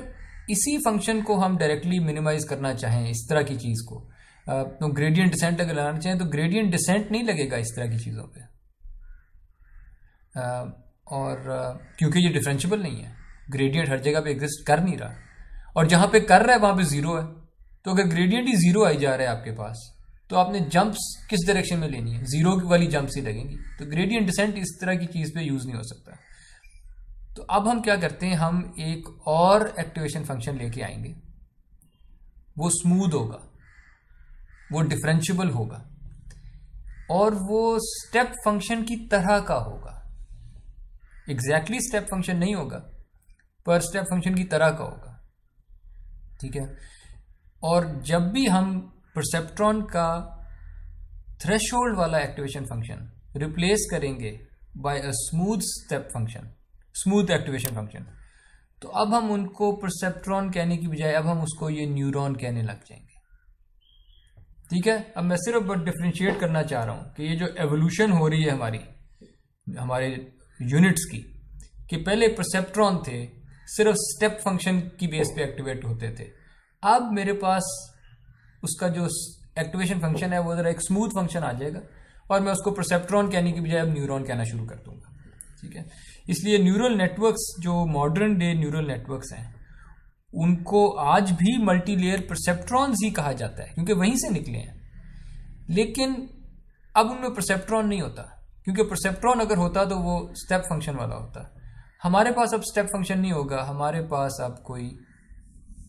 इसी फंक्शन को हम डायरेक्टली मिनिमाइज करना चाहें, इस तरह की चीज को, तो ग्रेडियंट डिसेंट अगर लाना चाहें तो ग्रेडियंट डिसेंट नहीं लगेगा इस तरह की चीजों पे, और क्योंकि ये डिफरेंशिएबल नहीं है, ग्रेडियंट हर जगह पे एग्जिस्ट कर नहीं रहा, और जहां पे कर रहा है वहां पे 0 है। तो अगर ग्रेडियंट ही 0 आई जा रहा है आपके पास तो आपने जंप्स किस डायरेक्शन में लेनी है, 0 वाली जंप्स ही लगेंगी। तो ग्रेडियंट डिसेंट इस तरह की चीज पे यूज नहीं हो सकता। तो अब हम क्या करते हैं, हम एक और एक्टिवेशन फंक्शन लेके आएंगे, वो स्मूथ होगा, वो डिफरेंशिएबल होगा, और वो स्टेप फंक्शन की तरह का होगा। एग्जैक्टली स्टेप फंक्शन नहीं होगा पर स्टेप फंक्शन की तरह का होगा, ठीक है। और जब भी हम परसेप्ट्रॉन का थ्रेशोल्ड वाला एक्टिवेशन फंक्शन रिप्लेस करेंगे by a smooth step function, smooth activation function, तो अब हम उनको परसेप्ट्रॉन कहने की बजाय अब हम उसको ये न्यूरॉन कहने लग जाएंगे, ठीक है। अब मैं सिर्फ डिफरेंशिएट करना चाह रहा हूं कि ये जो एवोल्यूशन हो रही है हमारे यूनिट्स की, कि पहले परसेप्ट्रॉन थे सिर्फ स्टेप फंक्शन की बेस पे एक्टिवेट होते थे, अब मेरे पास उसका जो एक्टिवेशन फंक्शन है वो जरा एक स्मूथ फंक्शन आ जाएगा और मैं उसको परसेप्ट्रॉन कहने की बजाय अब न्यूरॉन कहना शुरू कर दूंगा, ठीक है। इसलिए न्यूरल नेटवर्क्स जो मॉडर्न डे न्यूरल नेटवर्क्स हैं उनको आज भी मल्टीलेयर परसेप्ट्रॉन्स ही कहा जाता है क्योंकि वहीं से निकले हैं। लेकिन अब उनमें परसेप्ट्रॉन नहीं होता, क्योंकि परसेप्ट्रॉन अगर होता तो वो स्टेप फंक्शन वाला होता। हमारे पास अब स्टेप फंक्शन नहीं होगा, हमारे पास अब कोई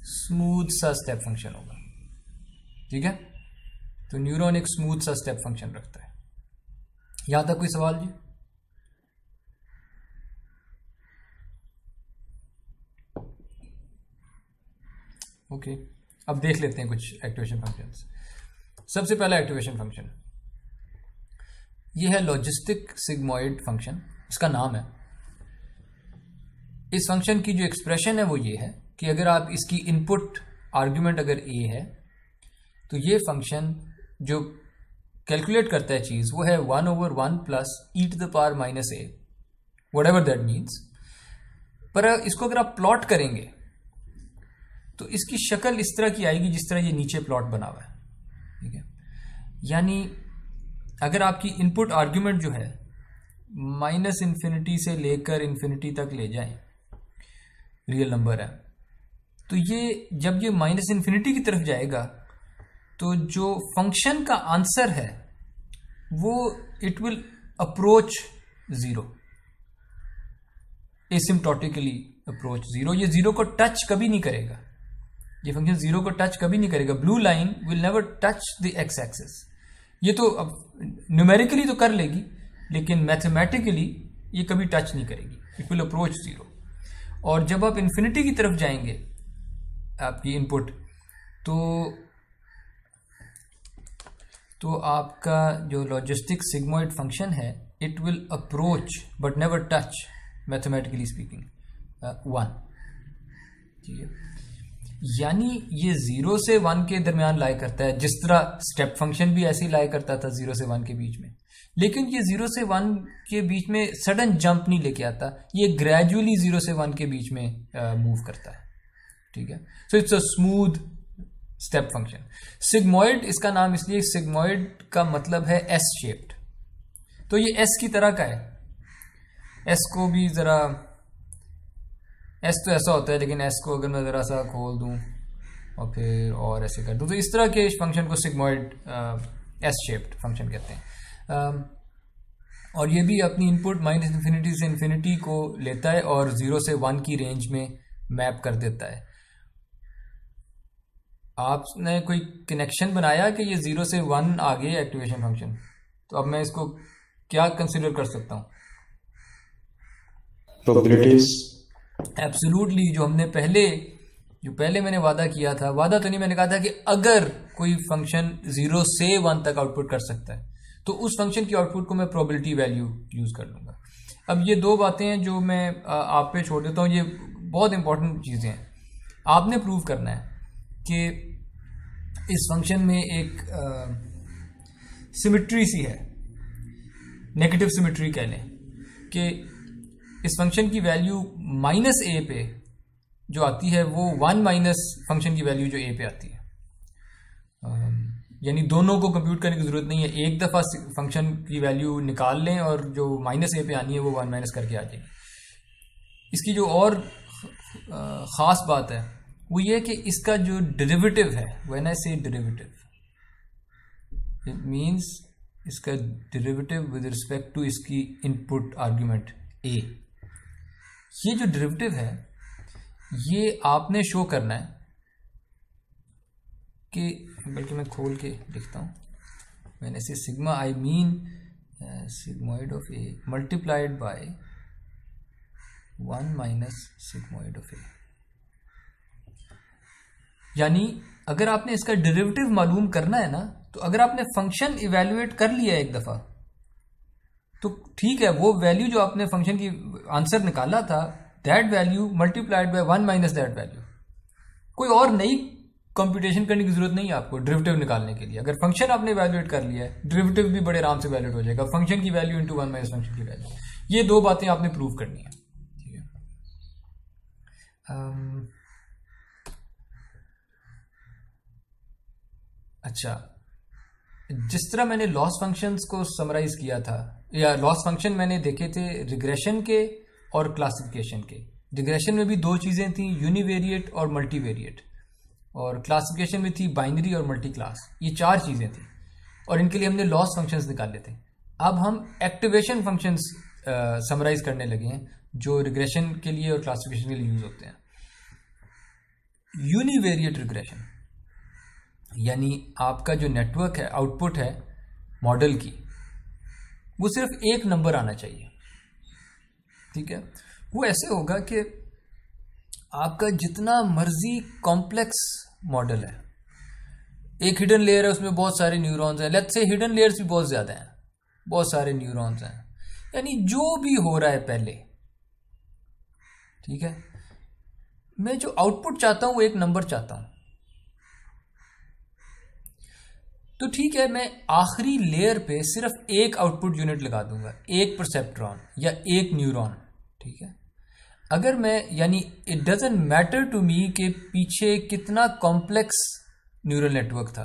स्मूथ सा स्टेप फंक्शन होगा, ठीक है। तो न्यूरॉन एक स्मूथ सा स्टेप फंक्शन रखता है। यहां तक कोई सवाल जी? ओके, अब देख लेते हैं कुछ एक्टिवेशन फंक्शंस। सबसे पहला एक्टिवेशन फंक्शन ये है लॉजिस्टिक सिग्मॉइड फंक्शन, इसका नाम है। इस फंक्शन की जो एक्सप्रेशन है वो ये है कि अगर आप इसकी इनपुट आर्ग्यूमेंट अगर a है तो ये फंक्शन जो कैलकुलेट करता है चीज वो है 1/1 plus e⁻⁻a, whatever that means. पर इसको अगर आप प्लॉट करेंगे तो इसकी शक्ल इस तरह की आएगी जिस तरह ये नीचे प्लॉट बना हुआ है, ठीक है। यानी अगर आपकी इनपुट आर्ग्यूमेंट जो है -∞ से लेकर ∞ तक ले जाएं, रियल नंबर है, तो ये जब ये -∞ की तरफ जाएगा तो जो फंक्शन का आंसर है वो इट विल अप्रोच 0, एसिम्प्टोटिकली अप्रोच 0। ये 0 को टच कभी नहीं करेगा, ये फंक्शन 0 को टच कभी नहीं करेगा। Blue line will never touch the x axis, ये तो अब न्यूमेरिकली तो कर लेगी, लेकिन मैथमेटिकली ये कभी टच नहीं करेगी, इट विल अप्रोच 0। और जब आप इन्फिनिटी की तरफ जाएंगे आपकी इनपुट, तो आपका जो लॉजिस्टिक सिग्मोइड फंक्शन है it will approach but never touch, mathematically speaking, 1। ठीक है, यानी ये 0 से 1 के दरमियान लाई करता है, जिस तरह स्टेप फंक्शन भी ऐसे ही लाई करता था 0 से 1 के बीच में। लेकिन ये 0 से 1 के बीच में सडन जंप नहीं लेके आता, ये ग्रेजुअली 0 से 1 के बीच में मूव करता है। ठीक है, so it's a smooth step function. Sigmoid इसका नाम इसलिए, सिग्मोइड का मतलब है एस शेप्ड, तो ये एस की तरह का है। एस को भी जरा, एस तो ऐसा होता है, लेकिन एस को अगर मैं जरा सा खोल दूं और फिर और ऐसे कर दूं, तो इस तरह के फंक्शन को सिग्मोइड एस शेप्ड फंक्शन कहते हैं। और ये भी अपनी इनपुट -इन्फिनिटी से इन्फिनिटी को लेता है और 0 से 1 की रेंज में मैप कर देता है। आपने कोई कनेक्शन बनाया कि ये 0 से 1 आ गए एक्टिवेशन फंक्शन, तो अब मैं इसको क्या कंसिडर कर सकता हूँ? प्रोबेबिलिटीज। एब्सोल्युटली, जो पहले मैंने वादा किया था, वादा तो नहीं, मैंने कहा था कि अगर कोई फंक्शन 0 से 1 तक आउटपुट कर सकता है तो उस फंक्शन की आउटपुट को मैं प्रोबेबिलिटी वैल्यू यूज कर लूंगा। अब ये दो बातें हैं जो मैं आप पे छोड़ देता हूँ, ये बहुत इंपॉर्टेंट चीजें हैं। आपने प्रूव करना है कि इस फंक्शन में एक सिमिट्री सी है, नेगेटिव सिमिट्री कह लें, कि इस फंक्शन की वैल्यू -a पे जो आती है वो 1 माइनस फंक्शन की वैल्यू जो a पे आती है। यानी दोनों को कंप्यूट करने की जरूरत नहीं है, एक दफा फंक्शन की वैल्यू निकाल लें और जो -a पे आनी है वो 1 माइनस करके आ जाएगी। इसकी जो और ख़ास बात है वो ये कि इसका जो डेरिवेटिव है, व्हेन आई से डेरिवेटिव, इट मींस इसका डेरिवेटिव विद रिस्पेक्ट टू इसकी इनपुट आर्ग्यूमेंट a, ये जो डेरिवेटिव है ये आपने शो करना है कि, बल्कि मैं खोल के लिखता हूँ, मैंने से sigma I mean sigmoid of a multiplied by 1 minus sigmoid of a। यानी अगर आपने इसका डेरिवेटिव मालूम करना है ना, तो अगर आपने फंक्शन इवेल्युएट कर लिया एक दफा तो ठीक है, वो वैल्यू जो आपने फंक्शन की आंसर निकाला था, that value multiplied by 1 minus that value, कोई और नई कंप्यूटेशन करने की जरूरत नहीं है आपको डेरिवेटिव निकालने के लिए। अगर फंक्शन आपने इवेल्युएट कर लिया है, डेरिवेटिव भी बड़े आराम से इवेल्युएट हो जाएगा, फंक्शन की वैल्यू इंटू 1 माइनस फंक्शन की वैल्यू। ये दो बातें आपने प्रूव करनी है। ठीक है, अच्छा, जिस तरह मैंने लॉस फंक्शंस को समराइज किया था, या लॉस फंक्शन मैंने देखे थे रिग्रेशन के और क्लासिफिकेशन के। रिग्रेशन में भी दो चीजें थी, यूनिवेरिएट और मल्टीवेरिएट, और क्लासिफिकेशन में थी बाइनरी और मल्टी क्लास। ये 4 चीजें थी और इनके लिए हमने लॉस फंक्शंस निकाले थे। अब हम एक्टिवेशन फंक्शंस समराइज करने लगे हैं जो रिग्रेशन के लिए और क्लासिफिकेशन के लिए यूज होते हैं। यूनिवेरिएट रिग्रेशन यानी आपका जो नेटवर्क है, आउटपुट है मॉडल की, वो सिर्फ एक नंबर आना चाहिए। ठीक है, वो ऐसे होगा कि आपका जितना मर्जी कॉम्प्लेक्स मॉडल है, एक हिडन लेयर है, उसमें बहुत सारे न्यूरॉन्स हैं, लेट्स से हिडन लेयर्स भी बहुत ज्यादा हैं, बहुत सारे न्यूरॉन्स हैं, यानी जो भी हो रहा है पहले, ठीक है, मैं जो आउटपुट चाहता हूं वो एक नंबर चाहता हूं। तो ठीक है, मैं आखिरी लेयर पे सिर्फ एक आउटपुट यूनिट लगा दूंगा, एक परसेप्ट्रॉन या एक न्यूरॉन। ठीक है, अगर मैं, यानी it doesn't matter to me के पीछे कितना कॉम्प्लेक्स न्यूरल नेटवर्क था,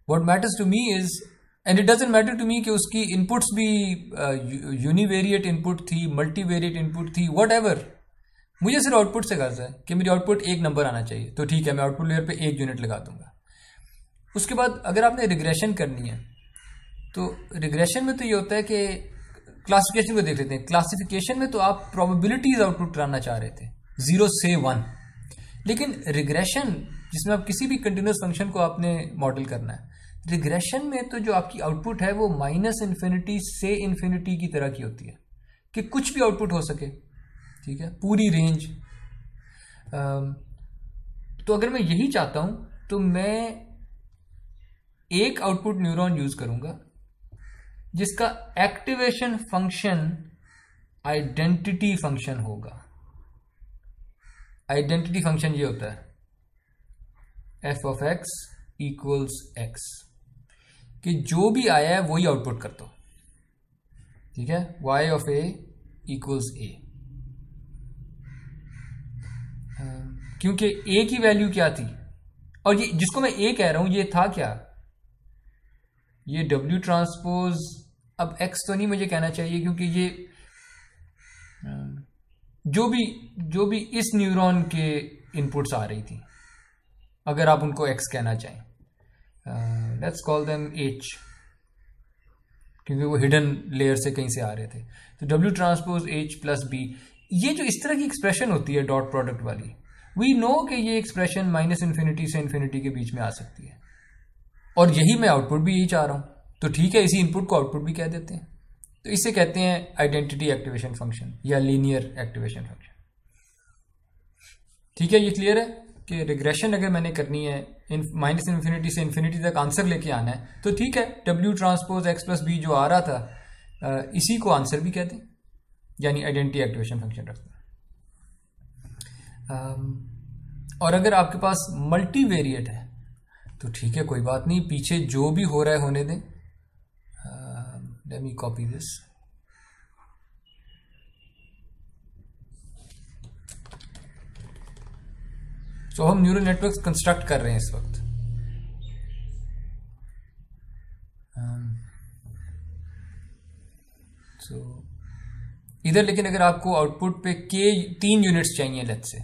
what matters to me is, and it doesn't matter to me कि उसकी इनपुट्स भी यूनिवेरिएट इनपुट थी, मल्टीवेरिएट इनपुट थी, व्हाटएवर, मुझे सिर्फ आउटपुट से गर्ज है कि मेरी आउटपुट एक नंबर आना चाहिए। तो ठीक है, मैं आउटपुट लेयर पे एक यूनिट लगा दूंगा। उसके बाद अगर आपने रिग्रेशन करनी है, तो रिग्रेशन में तो ये होता है कि क्लासिफिकेशन को देख लेते हैं। क्लासिफिकेशन में तो आप प्रोबेबिलिटीज आउटपुट कराना चाह रहे थे 0 से 1, लेकिन रिग्रेशन जिसमें आप किसी भी कंटिन्यूअस फंक्शन को आपने मॉडल करना है, रिग्रेशन में तो जो आपकी आउटपुट है वो -∞ से इन्फिनिटी की तरह की होती है कि कुछ भी आउटपुट हो सके, ठीक है, पूरी रेंज। तो अगर मैं यही चाहता हूं तो मैं एक आउटपुट न्यूरॉन यूज करूंगा जिसका एक्टिवेशन फंक्शन आइडेंटिटी फंक्शन होगा। आइडेंटिटी फंक्शन ये होता है f(x) = x, कि जो भी आया है वही आउटपुट कर दो, ठीक है, y(a) = a। क्योंकि a की वैल्यू क्या थी, और ये जिसको मैं a कह रहा हूं ये था क्या, ये W ट्रांसपोज, अब x तो नहीं मुझे कहना चाहिए क्योंकि ये जो भी इस न्यूरॉन के इनपुट्स आ रही थी, अगर आप उनको x कहना चाहें, लेट्स कॉल देम h, क्योंकि वो हिडन लेयर से कहीं से आ रहे थे। तो W ट्रांसपोज H + B, ये जो इस तरह की एक्सप्रेशन होती है डॉट प्रोडक्ट वाली, वी नो कि ये एक्सप्रेशन -∞ से इन्फिनिटी के बीच में आ सकती है, और यही मैं आउटपुट भी यही चाह रहा हूं, तो ठीक है, इसी इनपुट को आउटपुट भी कह देते हैं। तो इसे कहते हैं आइडेंटिटी एक्टिवेशन फंक्शन या लीनियर एक्टिवेशन फंक्शन। ठीक है, ये क्लियर है कि रिग्रेशन अगर मैंने करनी है -∞ से इन्फिनिटी तक आंसर लेके आना है, तो ठीक है, W ट्रांसपोज X + B जो आ रहा था, इसी को आंसर भी कहते हैं, यानी आइडेंटिटी एक्टिवेशन फंक्शन रखते हैं। और अगर आपके पास मल्टीवेरिएट है तो ठीक है, कोई बात नहीं, पीछे जो भी हो रहा है होने दें। Let me copy this. तो हम न्यूरल नेटवर्क्स कंस्ट्रक्ट कर रहे हैं इस वक्त। इधर लेकिन अगर आपको आउटपुट पे के 3 यूनिट्स चाहिए, लेट्स से,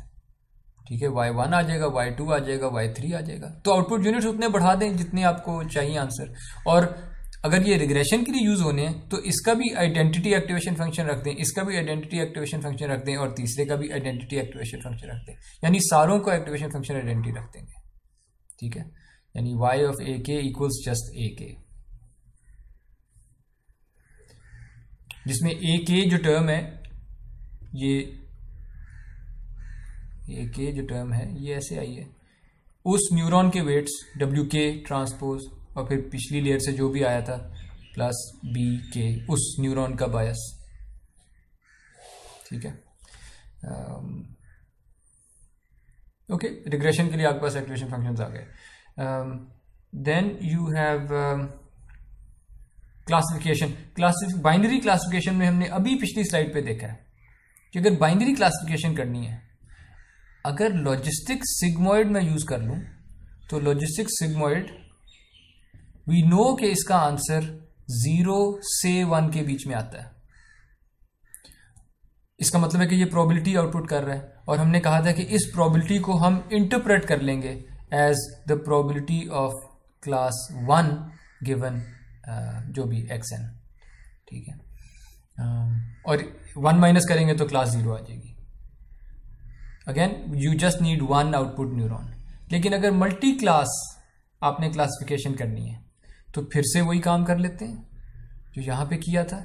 ठीक है, y1 आ जाएगा, y2 आ जाएगा, y3 आ जाएगा, तो आउटपुट यूनिट्स उतने बढ़ा दें जितने आपको चाहिए आंसर। और अगर ये रिग्रेशन के लिए यूज होने हैं तो इसका भी आइडेंटिटी एक्टिवेशन फंक्शन रख दें, इसका भी आइडेंटिटी एक्टिवेशन फंक्शन रख दें, और तीसरे का भी आइडेंटिटी एक्टिवेशन फंक्शन रख दें, यानी सारों को एक्टिवेशन फंक्शन आइडेंटिटी रख देंगे, ठीक है, यानी y(ak) = just ak, जिसमें ak जो टर्म है, ये ak जो टर्म है ये ऐसे आई है, उस न्यूरॉन के वेट्स wk ट्रांसपोज और फिर पिछली लेयर से जो भी आया था प्लस bk, उस न्यूरॉन का बायस, ठीक है। ओके, रिग्रेशन के लिए आपके पास एक्टिवेशन फंक्शंस आ गए। Then you have classification. Binary classification में हमने अभी पिछली स्लाइड पे देखा है कि अगर बाइनरी क्लासिफिकेशन करनी है, अगर लॉजिस्टिक सिग्मॉइड मैं यूज कर लूं, तो लॉजिस्टिक सिग्मॉइड वी नो कि इसका आंसर 0 से 1 के बीच में आता है। इसका मतलब है कि ये प्रोबेबिलिटी आउटपुट कर रहा है, और हमने कहा था कि इस प्रोबेबिलिटी को हम इंटरप्रेट कर लेंगे as the probability of class 1 given जो भी xn, ठीक है, और 1 माइनस करेंगे तो क्लास 0 आ जाएगी। Again you just need 1 output neuron. लेकिन अगर मल्टी क्लास आपने क्लासिफिकेशन करनी है तो फिर से वही काम कर लेते हैं जो यहाँ पे किया था,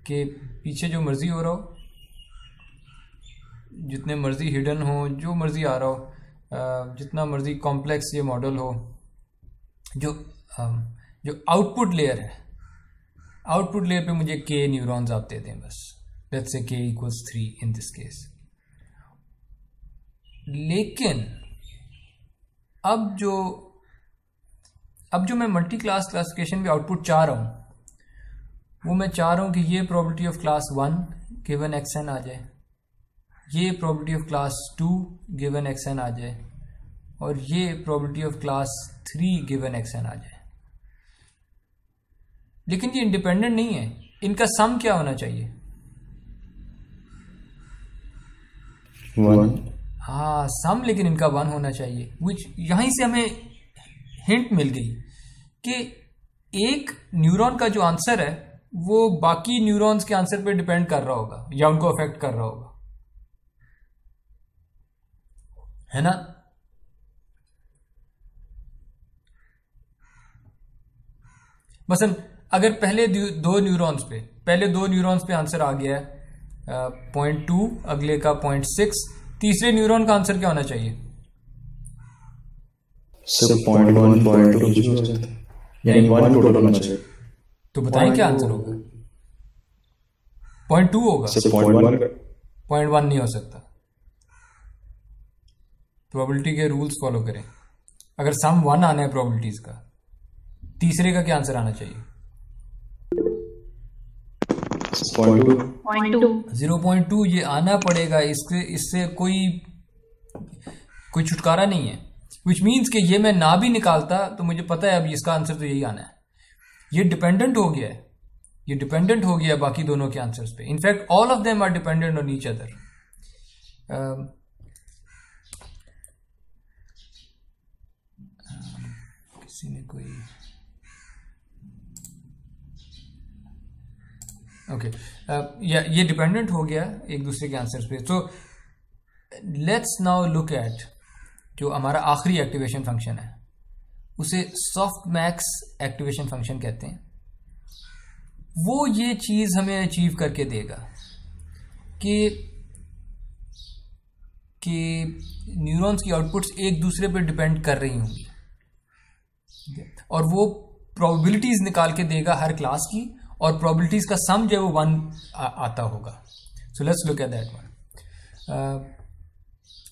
कि पीछे जो मर्जी हो रहा हो, जितने मर्जी हिडन हो, जो मर्जी आ रहा हो, जितना मर्जी कॉम्प्लेक्स ये मॉडल हो, जो आउटपुट लेयर है, आउटपुट लेयर पे मुझे k न्यूरॉन्स आप दे दें बस, let's say k = 3 in this case. लेकिन अब जो मैं मल्टी क्लास क्लासिफिकेशन में आउटपुट चाह रहा हूं, वो मैं चाह रहा हूं कि ये probability of class 1 given xn आ जाए, ये probability of class 2 given xn आ जाए, और ये probability of class 3 given xn आ जाए। लेकिन ये इंडिपेंडेंट नहीं है, इनका सम क्या होना चाहिए? 1। हाँ, सम, लेकिन इनका 1 होना चाहिए। विच यहीं से हमें हिंट मिल गई कि एक न्यूरॉन का जो आंसर है वो बाकी न्यूरॉन्स के आंसर पे डिपेंड कर रहा होगा या उनको अफेक्ट कर रहा होगा, है ना? मसलन अगर पहले दो न्यूरॉन्स पे आंसर आ गया है 0.2, अगले का 0.6, तीसरे न्यूरॉन का आंसर क्या होना चाहिए? सिर्फ 0.1 0.2 यानी 1 टोटल होना चाहिए। तो बताएं क्या आंसर होगा? 0.2 होगा। सिर्फ 0.1 नहीं हो सकता। प्रोबेबिलिटी के रूल्स फॉलो करें। अगर सम 1 आना है प्रोबेबिलिटीज का, तीसरे का क्या आंसर आना चाहिए? 0.2 ये आना पड़ेगा। इससे कोई छुटकारा नहीं है। विच मीन्स कि ये मैं ना भी निकालता तो मुझे पता है अब इसका आंसर तो यही आना है। ये डिपेंडेंट हो गया है, ये डिपेंडेंट हो गया बाकी दोनों के आंसर्स पे। In fact all of them are dependent on each other. किसी ने कोई ओके ये डिपेंडेंट हो गया एक दूसरे के आंसर्स पे। तो लेट्स नाउ लुक एट जो हमारा आखिरी एक्टिवेशन फंक्शन है, उसे सॉफ्ट मैक्स एक्टिवेशन फंक्शन कहते हैं। वो ये चीज हमें अचीव करके देगा कि न्यूरॉन्स की आउटपुट्स एक दूसरे पर डिपेंड कर रही होंगी, और वो प्रोबेबिलिटीज निकाल के देगा हर क्लास की, और प्रोबेबिलिटीज का सम जो है वो 1 आता होगा। So let's look at that one.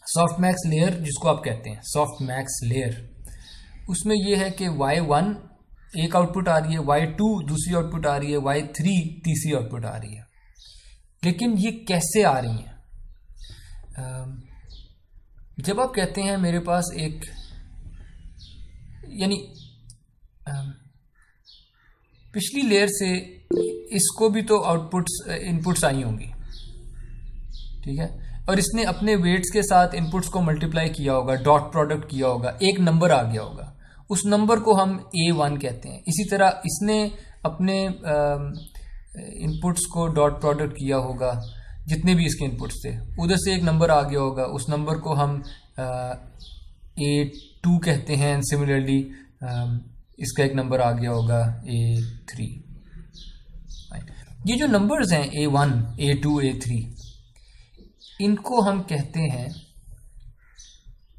Soft max layer जिसको आप कहते हैं, सॉफ्ट मैक्स लेयर, उसमें ये है कि y1 एक आउटपुट आ रही है, y2 दूसरी आउटपुट आ रही है, y3 तीसरी आउटपुट आ रही है। लेकिन ये कैसे आ रही हैं? जब आप कहते हैं मेरे पास एक, यानी पिछली लेयर से इसको भी तो इनपुट्स आई होंगी, ठीक है, और इसने अपने वेट्स के साथ इनपुट्स को मल्टीप्लाई किया होगा, डॉट प्रोडक्ट किया होगा, एक नंबर आ गया होगा, उस नंबर को हम A1 कहते हैं। इसी तरह इसने अपने इनपुट्स को डॉट प्रोडक्ट किया होगा, जितने भी इसके इनपुट्स थे, उधर से एक नंबर आ गया होगा, उस नंबर को हम A2 कहते हैं। सिमिलरली इसका एक नंबर आ गया होगा A3। ये जो नंबर्स हैं A1, A2, A3, इनको हम कहते हैं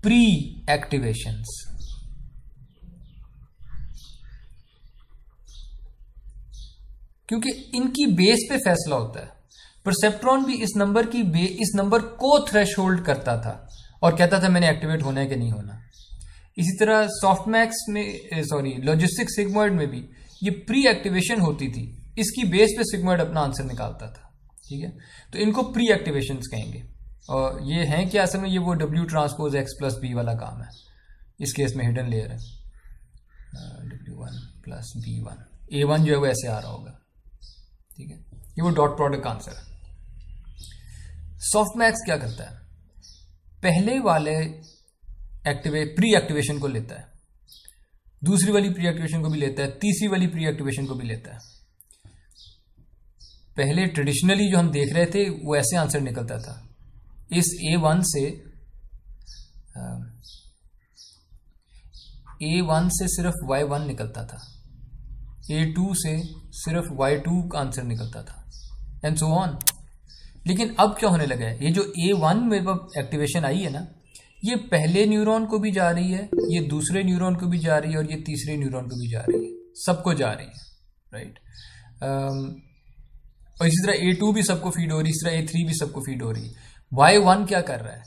प्री एक्टिवेशंस। क्योंकि इनकी बेस पे फैसला होता है। परसेप्ट्रॉन भी इस नंबर को थ्रेशोल्ड करता था और कहता था मैंने एक्टिवेट होना है कि नहीं होना। इसी तरह सॉफ्टमैक्स में लॉजिस्टिक सिग्मॉइड में भी ये प्री एक्टिवेशन होती थी, इसकी बेस पे सिग्मॉइड अपना आंसर निकालता था, ठीक है। तो इनको प्री एक्टिवेशंस कहेंगे। और ये हैं कि असल में ये वो W transpose X plus B वाला काम है। इस केस में हिडन लेयर है W1 प्लस B1, A1 जो है वो ऐसे आ रहा होगा, ठीक है। ये वो डॉट प्रोडक्ट का आंसर है। सॉफ्टमैक्स क्या करता है? पहले वाले प्री एक्टिवेशन को लेता है, दूसरी वाली प्री एक्टिवेशन को भी लेता है, तीसरी वाली प्री एक्टिवेशन को भी लेता है। पहले ट्रेडिशनली जो हम देख रहे थे वो ऐसे आंसर निकलता था। इस A1 से सिर्फ Y1 निकलता था, A2 से सिर्फ Y2 का आंसर निकलता था, एंड सो ऑन। लेकिन अब क्या होने लगा है? ये जो A1 में एक्टिवेशन आई है ना, ये पहले न्यूरॉन को भी जा रही है, ये दूसरे न्यूरॉन को भी जा रही है, और ये तीसरे न्यूरॉन को भी जा रही है, सबको जा रही है, राइट। और इसी तरह A2 भी सबको फीड हो रही है, इसी तरह A3 भी सबको फीड हो रही है। Y1 क्या कर रहा है?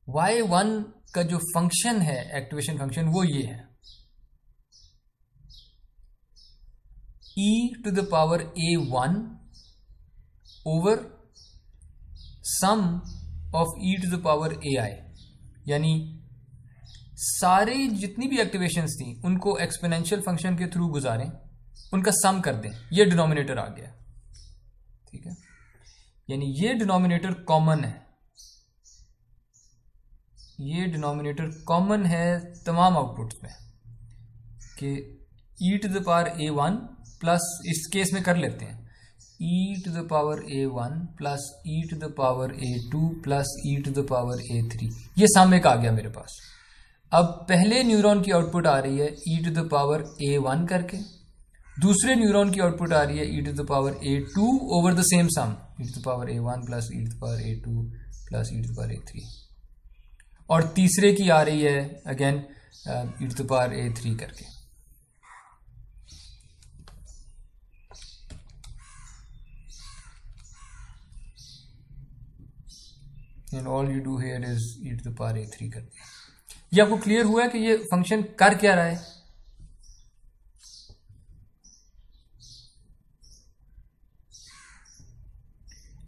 Y1 का जो फंक्शन है, एक्टिवेशन फंक्शन, वो ये है e⁻A1 over some of e⁻AI। यानी सारे जितनी भी एक्टिवेशंस थी उनको एक्सपोनेंशियल फंक्शन के थ्रू गुजारें, उनका सम कर दें, ये डिनोमिनेटर आ गया, ठीक है। यानी ये डिनोमिनेटर कॉमन है, ये डिनोमिनेटर कॉमन है तमाम आउटपुट्स में कि e⁻A1 प्लस, इस केस में कर लेते हैं, e⁻A1 plus e⁻A2 plus e⁻A3, ये सम एक आ गया मेरे पास। अब पहले न्यूरॉन की आउटपुट आ रही है e⁻A1 करके, दूसरे न्यूरॉन की आउटपुट आ रही है e to the power a2 over the same sum, e to the power a1 plus e to the power a2 plus e to the power a3, और तीसरे की आ रही है again e to the power a3 करके। And all you do here is e to the power a3 कर दिया। ये आपको क्लियर हुआ है कि ये फंक्शन कर क्या रहा है?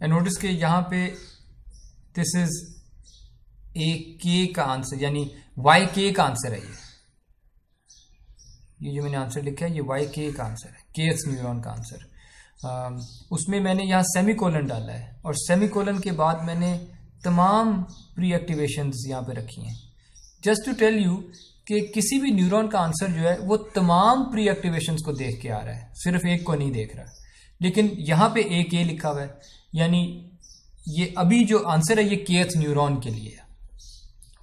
एंड नोटिस कि यहाँ पे दिस इज ए के का आंसर, यानी वाई के का आंसर है ये जो मैंने आंसर लिखा है ये वाई के का आंसर है, के एच न्यूरॉन का आंसर। उसमें मैंने यहाँ सेमीकोलन डाला है और सेमीकोलन के बाद मैंने तमाम प्री एक्टिवेशंस यहाँ पे रखी हैं, जस्ट टू टेल यू कि किसी भी न्यूरॉन का आंसर जो है वो तमाम प्री एक्टिवेशंस को देख के आ रहा है, सिर्फ एक को नहीं देख रहा। लेकिन यहाँ पे एक ए लिखा हुआ है, यानी ये अभी जो आंसर है ये के एच न्यूरॉन के लिए है,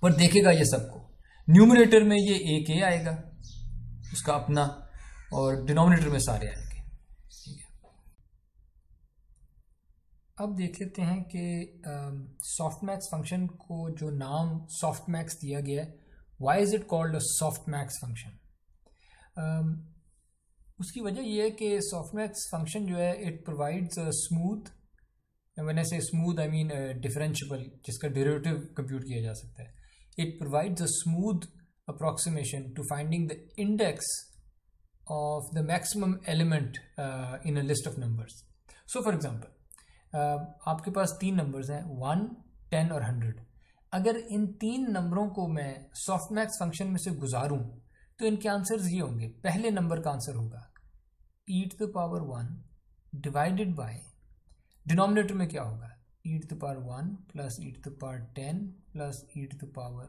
पर देखेगा ये सबको। न्यूमरेटर में ये एक ए आएगा उसका अपना, और डिनोमिनेटर में सारे आएंगे। अब देख लेते हैं कि सॉफ्टमैक्स फंक्शन को जो नाम सॉफ्टमैक्स दिया गया है, why is it called a softmax function. उसकी वजह यह है कि सॉफ्टमैक्स फंक्शन जो है it provides a smooth, when I say smooth I mean differentiable, जिसका डेरिवेटिव कंप्यूट किया जा सकता है। It provides a smooth approximation to finding the index of the maximum element in a list of numbers. So for example आपके पास 3 numbers हैं 1, 10 और 100। अगर इन 3 नंबरों को मैं सॉफ्टमैक्स फंक्शन में से गुजारूं तो इनके आंसर्स ये होंगे। पहले नंबर का आंसर होगा e to the power 1 divided by, denominator में क्या होगा e to the power 1 plus e to the power 10 plus e to the power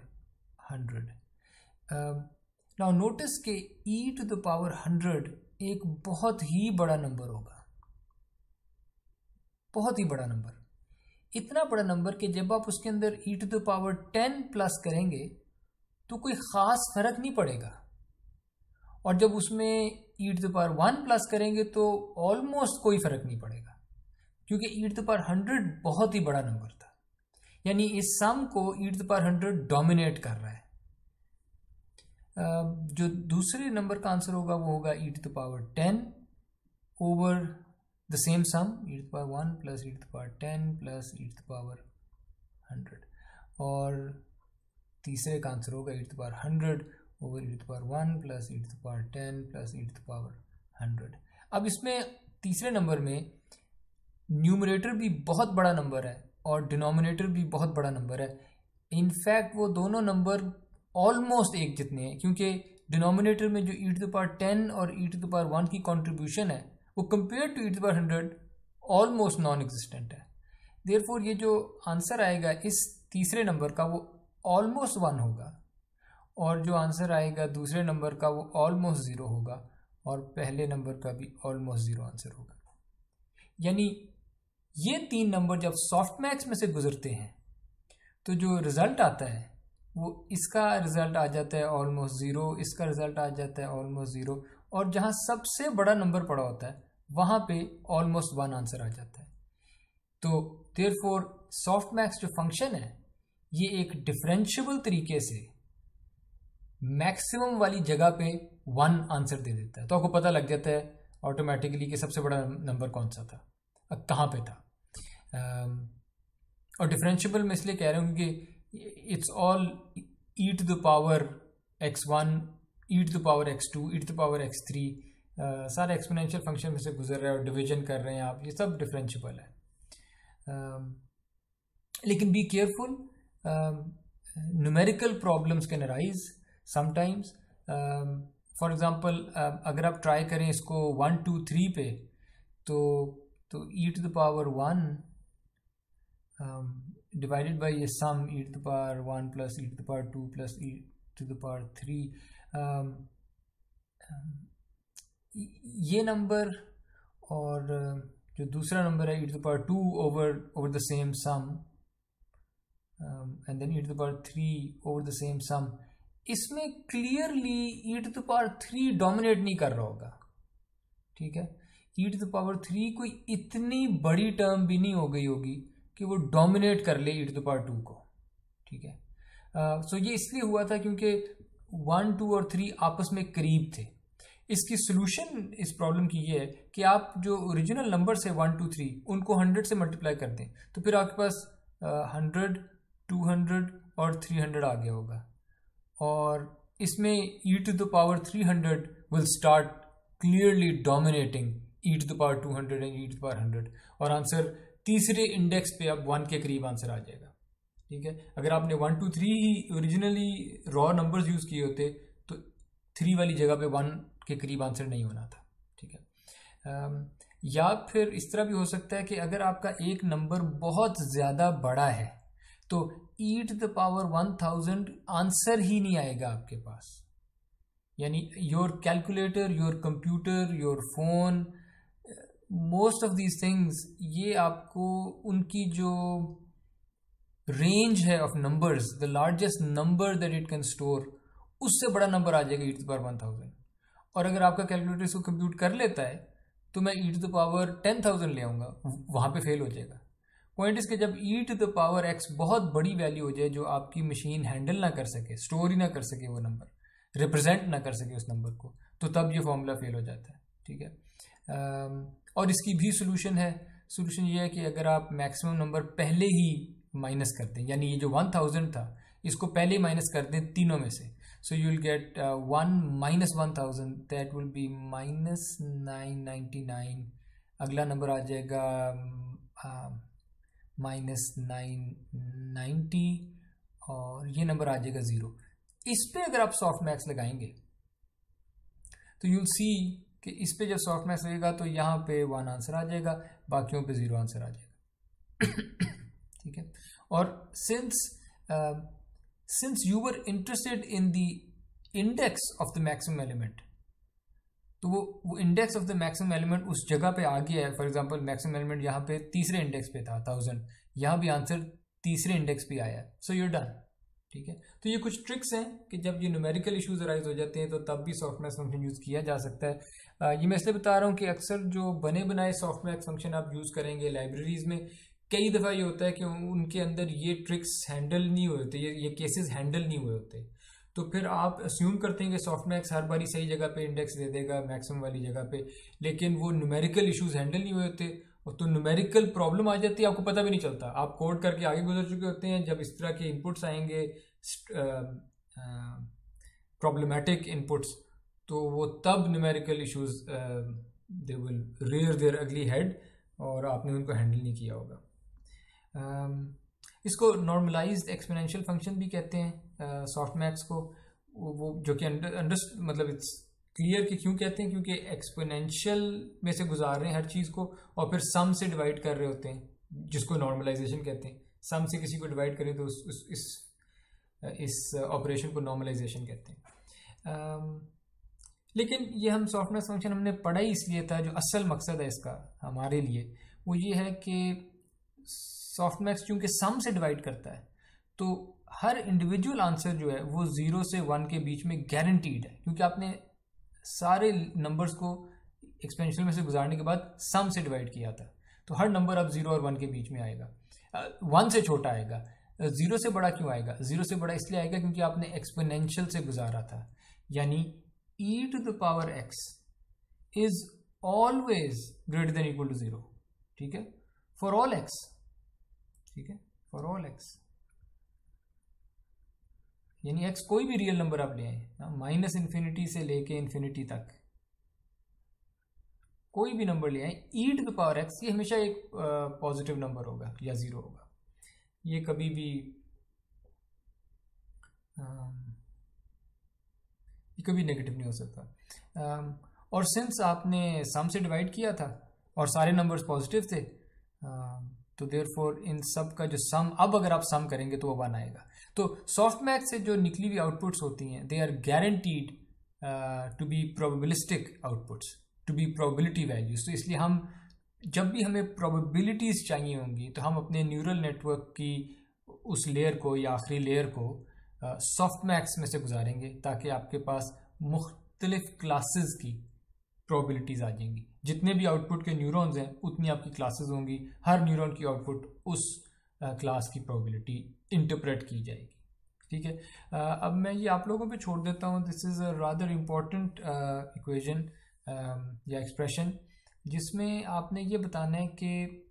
100। Now notice के e टू द पावर 100 एक बहुत ही बड़ा नंबर होगा, बहुत ही बड़ा नंबर, इतना बड़ा नंबर कि जब आप उसके अंदर e to the power 10 plus करेंगे तो कोई ख़ास फर्क नहीं पड़ेगा, और जब उसमें e to the power 1 plus करेंगे तो ऑलमोस्ट कोई फर्क नहीं पड़ेगा, क्योंकि e टू द पावर 100 बहुत ही बड़ा नंबर था। यानी इस सम को e to the power 100 dominate कर रहा है। जो दूसरे नंबर का आंसर होगा वो होगा e to the power 10 over the same sum e to the power 1 plus e to the power 10 plus e to the power 100, और तीसरे का आंसर होगा e to the power 100 over e to the power 1 plus e to the power 10 plus e to the power 100। अब इसमें तीसरे number में numerator भी बहुत बड़ा नंबर है और डिनोमिनेटर भी बहुत बड़ा नंबर है। इनफैक्ट वो दोनों नंबर ऑलमोस्ट एक जितने हैं, क्योंकि डिनोमिनेटर में जो e to the power 10 और e to the power 1 की कॉन्ट्रीब्यूशन है वो compare to e to the power 100 almost non existent है। देयरफॉर ये जो आंसर आएगा इस तीसरे नंबर का वो ऑलमोस्ट 1 होगा, और जो आंसर आएगा दूसरे नंबर का वो ऑलमोस्ट 0 होगा, और पहले नंबर का भी ऑलमोस्ट 0 आंसर होगा। यानी ये 3 नंबर जब सॉफ्टमैक्स में से गुजरते हैं तो जो रिजल्ट आता है वो इसका रिजल्ट आ जाता है ऑलमोस्ट 0, इसका रिजल्ट आ जाता है ऑलमोस्ट 0, और जहाँ सबसे बड़ा नंबर पड़ा होता है वहाँ पे ऑलमोस्ट 1 आंसर आ जाता है। तो देयरफॉर सॉफ्टमैक्स जो फंक्शन है ये एक डिफरेंशिएबल तरीके से मैक्सिमम वाली जगह पे 1 आंसर दे देता है, तो आपको पता लग जाता है ऑटोमेटिकली कि सबसे बड़ा नंबर कौन सा था, कहाँ पे था। और डिफरेंशिएबल मैं इसलिए कह रहा हूँ कि it's all e to the power x1, e to the power x2, e to the power x3, सारे एक्सपोनेंशियल फंक्शन में से गुजर रहे हैं और डिवीजन कर रहे हैं आप, ये सब डिफरेंशिएबल है। लेकिन be careful, numerical problems can arise sometimes. For example अगर आप ट्राई करें इसको 1, 2, 3 पे, तो e to the power 1 divided by ये sum e to the power 1 plus e to the power 2 plus e to the power 3, ये number और जो दूसरा नंबर है e to the power 2 over the same sum and then e to the power 3 over the same sum, इसमें clearly e to the power 3 dominate नहीं कर रहा होगा, ठीक है। e⁻³ कोई इतनी बड़ी टर्म भी नहीं हो गई होगी कि वो डोमिनेट कर ले e⁻² को, ठीक है। सो ये इसलिए हुआ था क्योंकि 1, 2 और 3 आपस में करीब थे। इसकी सोल्यूशन इस प्रॉब्लम की ये है कि आप जो ओरिजिनल नंबर्स है 1, 2, 3 उनको 100 से मल्टीप्लाई कर दें, तो फिर आपके पास 100, 200 और 300 आ गया होगा, और इसमें e⁻³ will start clearly dominating e⁻² and e⁻100, और आंसर तीसरे इंडेक्स पे अब 1 के करीब आंसर आ जाएगा, ठीक है। अगर आपने 1, 2, 3 ही ओरिजिनली रॉ नंबर्स यूज किए होते तो 3 वाली जगह पे 1 के करीब आंसर नहीं होना था, ठीक है। या फिर इस तरह भी हो सकता है कि अगर आपका एक नंबर बहुत ज्यादा बड़ा है तो e⁻1000 आंसर ही नहीं आएगा आपके पास, यानी your calculator, your computer, your phone, most of these things, ये आपको उनकी जो रेंज है of numbers, the largest number that it can store, उससे बड़ा नंबर आ जाएगा e⁻1000। और अगर आपका कैलकुलेटर इसको कंप्यूट कर लेता है तो मैं e⁻10,000 ले आऊंगा, वहां पे फेल हो जाएगा। पॉइंट इसके जब e⁻x बहुत बड़ी वैल्यू हो जाए जो आपकी मशीन हैंडल ना कर सके, स्टोर ही ना कर सके, वो नंबर रिप्रेजेंट ना कर सके उस नंबर को, तो तब ये फॉर्मूला फेल हो जाता है, ठीक है। और इसकी भी सोल्यूशन है। सोल्यूशन ये है कि अगर आप मैक्सिमम नंबर पहले ही माइनस कर दें, यानी ये जो 1000 था इसको पहले ही माइनस कर दें तीनों में से, so you will get 1 - 1000, that will be -999। अगला नंबर आ जाएगा -990, और ये नंबर आ जाएगा 0। इस पे अगर आप सॉफ्ट मैक्स लगाएंगे तो यूल सी कि इस पे जब सॉफ्ट मैक्स लगेगा तो यहाँ पे 1 आंसर आ जाएगा, बाकियों पे 0 आंसर आ जाएगा, ठीक है। और since you were interested in the index of the maximum element, तो वो index of the maximum element उस जगह पे आ गया है। फॉर एग्जांपल मैक्सिमम एलिमेंट यहाँ पे तीसरे इंडेक्स पे था 1000, यहाँ भी आंसर तीसरे इंडेक्स पे आया, सो यूर डन, ठीक है। तो ये कुछ ट्रिक्स हैं कि जब ये न्यूमेरिकल इश्यूज अराइज हो जाते हैं तो तब भी सॉफ्टमैक्स फंक्शन यूज किया जा सकता है। ये मैं इसलिए बता रहा हूँ कि अक्सर जो बने बनाए सॉफ्टमैक्स फंक्शन आप यूज करेंगे लाइब्रेरीज में, कई दफा ये होता है कि उनके अंदर ये ट्रिक्स हैंडल नहीं हुए होते, ये केसेस हैंडल नहीं हुए होते, तो फिर आप अस्यूम करते हैं कि सॉफ्टमैक्स हर बारी सही जगह पे इंडेक्स दे देगा मैक्सिमम वाली जगह पे, लेकिन वो न्यूमेरिकल इश्यूज हैंडल नहीं हुए होते, और तो न्यूमेरिकल प्रॉब्लम आ जाती है, आपको पता भी नहीं चलता, आप कोड करके आगे गुजर चुके होते हैं। जब इस तरह के इनपुट्स आएंगे, प्रॉब्लमैटिक इनपुट्स, तो वो तब numerical issues they will rear their ugly head, और आपने उनको हैंडल नहीं किया होगा। इसको नॉर्मलाइज्ड एक्सपोनेंशियल फंक्शन भी कहते हैं सॉफ्टमैक्स को, वो जो कि मतलब इट्स क्लियर कि क्यों कहते हैं, क्योंकि एक्सपोनेंशियल में से गुजार रहे हैं हर चीज को, और फिर सम से डिवाइड कर रहे होते हैं, जिसको नॉर्मलाइजेशन कहते हैं। सम से किसी को डिवाइड करें तो इस ऑपरेशन को नॉर्मलाइजेशन कहते हैं। लेकिन ये हम सॉफ्टमैक्स फंक्शन हमने पढ़ा ही इसलिए था, जो असल मकसद है इसका हमारे लिए वो ये है कि सॉफ्टमैक्स चूंकि सम से डिवाइड करता है, तो हर इंडिविजुअल आंसर जो है वो 0 से 1 के बीच में गारंटीड है, क्योंकि आपने सारे नंबर्स को एक्सपेंशन में से गुजारने के बाद सम से डिवाइड किया था, तो हर नंबर अब 0 और 1 के बीच में आएगा। 1 से छोटा आएगा, 0 से बड़ा क्यों आएगा? 0 से बड़ा इसलिए आएगा क्योंकि आपने एक्सपोनेंशियल से गुजारा था, यानी e⁻x is always greater than equal to 0, ठीक है, फॉर ऑल x, ठीक है, फॉर ऑल x, यानी x कोई भी रियल नंबर आप ले आए, -∞ से लेके इन्फिनिटी तक कोई भी नंबर ले आए, e⁻x ये हमेशा एक पॉजिटिव नंबर होगा या 0 होगा, ये कभी भी नेगेटिव नहीं हो सकता। और सिंस आपने सम से डिवाइड किया था और सारे नंबर्स पॉजिटिव थे, तो देयरफॉर इन सब का जो सम, अब अगर आप सम करेंगे तो वो 1 आएगा। तो सॉफ्टमैक्स से जो निकली हुई आउटपुट्स होती हैं, they are guaranteed to be probabilistic outputs, to be probability values. तो इसलिए हम जब भी हमें प्रोबेबिलिटीज चाहिए होंगी तो हम अपने न्यूरल नेटवर्क की उस लेयर को या आखिरी लेयर को सॉफ्टमैक्स में से गुजारेंगे, ताकि आपके पास मुख्तलिफ क्लासेस की प्रोबेबिलिटीज आ जाएंगी। जितने भी आउटपुट के न्यूरॉन्स हैं उतनी आपकी क्लासेस होंगी, हर न्यूरॉन की आउटपुट उस क्लास की प्रोबेबिलिटी इंटरप्रेट की जाएगी। ठीक है, अब मैं ये आप लोगों पे छोड़ देता हूँ। This is a rather important equation या एक्सप्रेशन, जिसमें आपने ये बताना है कि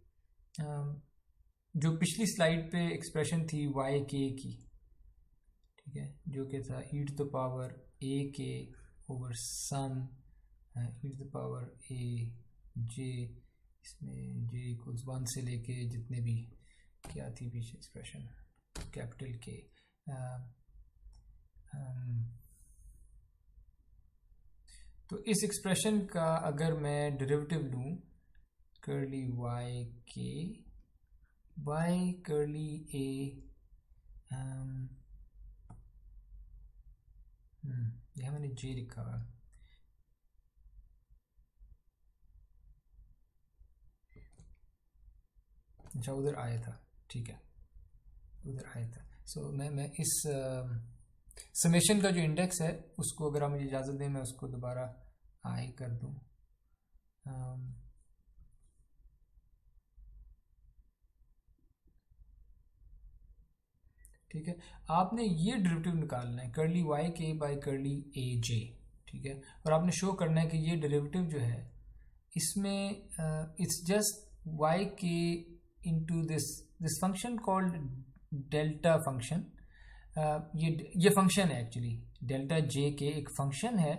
जो पिछली स्लाइड पे एक्सप्रेशन थी वाई के की, ठीक है, जो कि था e to the power a के over sum e to the power a j, इसमें j इक्वल्स 1 से लेके जितने भी क्या थी पीछे एक्सप्रेशन कैपिटल के, तो इस एक्सप्रेशन का अगर मैं डेरिवेटिव लूँ कर्ली y के बाय कर्ली a, यहाँ मैंने j लिखा हुआ, अच्छा उधर आया था, ठीक है उधर आया था। सो मैं इस समेशन का जो इंडेक्स है उसको अगर आप मुझे इजाज़त दें मैं उसको दोबारा आई कर दूं। ठीक है, आपने ये डेरिवेटिव निकालना है कर्ली वाई के बाय कर्ली ए जे, ठीक है, और आपने शो करना है कि ये डेरिवेटिव जो है इसमें इट्स जस्ट वाई के into this function called delta function. ये फंक्शन है एक्चुअली, डेल्टा जे के एक फंक्शन है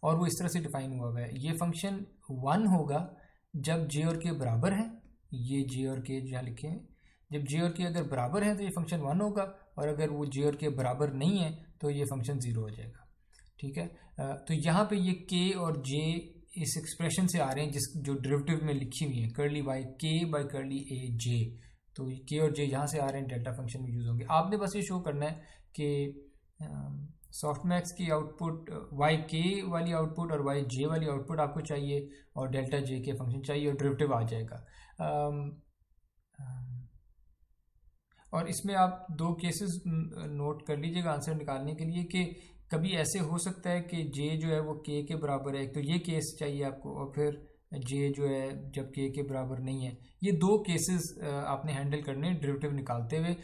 और वो इस तरह से डिफाइन हुआ है। ये फंक्शन 1 होगा जब जे और के बराबर है, ये जे और के जहाँ लिखे हैं, जब जे और के अगर बराबर है तो ये फंक्शन 1 होगा, और अगर वो जे और के बराबर नहीं है तो ये फंक्शन 0 हो जाएगा। ठीक है, तो यहाँ पे ये के और जे इस एक्सप्रेशन से आ रहे हैं जो डेरिवेटिव में लिखी हुई है कर्ली वाई के बाय कर्ली ए जे, तो के और जे यहाँ से आ रहे हैं, डेल्टा फंक्शन में यूज होंगे। आपने बस ये शो करना है कि सॉफ्टमैक्स की आउटपुट वाई के वाली आउटपुट और वाई जे वाली आउटपुट आपको चाहिए और डेल्टा जे के फंक्शन चाहिए और डेरिवेटिव आ जाएगा। और इसमें आप 2 केसेस नोट कर लीजिएगा आंसर निकालने के लिए कि कभी ऐसे हो सकता है कि जे जो है वो के के बराबर है, एक तो ये केस चाहिए आपको, और फिर जे जो है जब के के बराबर नहीं है। ये 2 केसेस आपने हैंडल करने डेरिवेटिव निकालते हुए।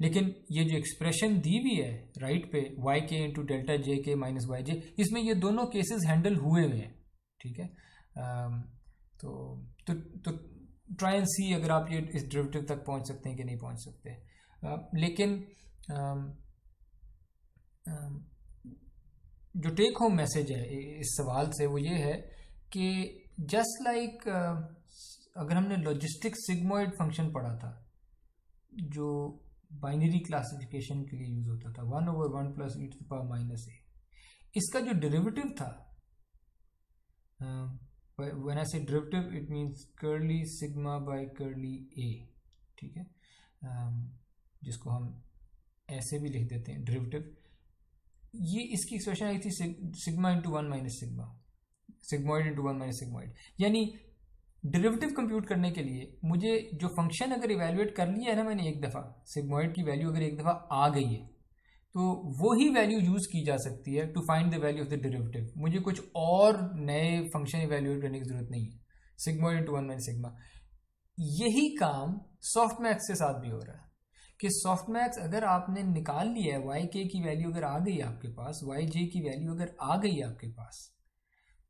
लेकिन ये जो एक्सप्रेशन दी हुई है राइट पे वाई के इंटू डेल्टा जे के माइनस वाई जे, इसमें ये दोनों केसेस हैंडल हुए हुए हैं। ठीक है, तो ट्राई एंड सी अगर आप ये इस डेरिवेटिव तक पहुंच सकते हैं कि नहीं पहुंच सकते। लेकिन जो टेक होम मैसेज है इस सवाल से वो ये है कि जस्ट लाइक अगर हमने लॉजिस्टिक सिग्मोइड फंक्शन पढ़ा था जो बाइनरी क्लासिफिकेशन के लिए यूज होता था 1/1 plus e to the power minus A, इसका जो डेरिवेटिव था, when I say derivative it means curly sigma by curly a, ठीक है, जिसको हम ऐसे भी लिख देते हैं डेरिवेटिव। ये इसकी एक्सप्रेशन आई थी sigma into 1 minus sigma, sigmoid into 1 minus sigmoid. यानी डेरिवेटिव कंप्यूट करने के लिए मुझे जो फंक्शन अगर इवेल्युएट कर लिया है ना मैंने एक दफ़ा, सिग्मोइड की वैल्यू अगर एक दफ़ा आ गई है तो वो ही वैल्यू यूज की जा सकती है to find the value of the derivative. मुझे कुछ और नए फंक्शन इवेल्युएट करने की जरूरत नहीं है। सिग्मोइड इंटू 1 माइनस सिग्मा, यही काम सॉफ्टमैक्स के साथ भी हो रहा है कि सॉफ्टमैक्स अगर आपने निकाल लिया है वाई के की वैल्यू अगर आ गई आपके पास, वाई जे की वैल्यू अगर आ गई आपके पास,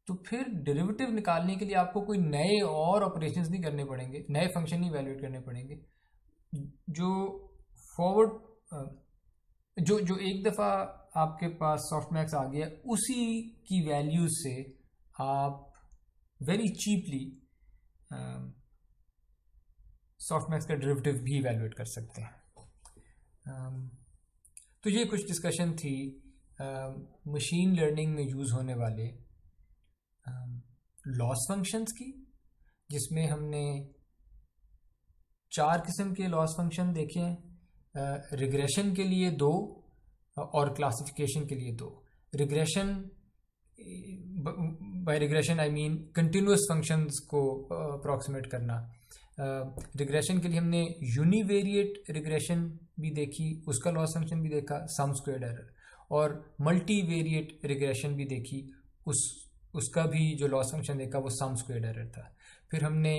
तो फिर डेरिवेटिव निकालने के लिए आपको कोई नए और ऑपरेशंस नहीं करने पड़ेंगे, नए फंक्शन नहीं इवेल्युएट करने पड़ेंगे। जो फॉरवर्ड जो एक दफ़ा आपके पास सॉफ्टमैक्स आ गया उसी की वैल्यू से आप वेरी चीपली सॉफ्टमैक्स का डेरिवेटिव भी इवेल्युएट कर सकते हैं। तो ये कुछ डिस्कशन थी मशीन लर्निंग में यूज़ होने वाले लॉस फंक्शंस की, जिसमें हमने 4 किस्म के लॉस फंक्शन देखे हैं। रिग्रेशन के लिए 2 और क्लासिफिकेशन के लिए 2। Regression, by regression I mean continuous functions को अप्रॉक्सीमेट करना। रिग्रेशन के लिए हमने यूनिवेरिएट रिग्रेशन भी देखी, उसका लॉस फंक्शन भी देखा, सम स्क्वायर्ड एरर, और मल्टीवेरिएट रिग्रेशन भी देखी, उसका भी जो लॉस फंक्शन देखा वो सम स्क्वायर्ड एरर था। फिर हमने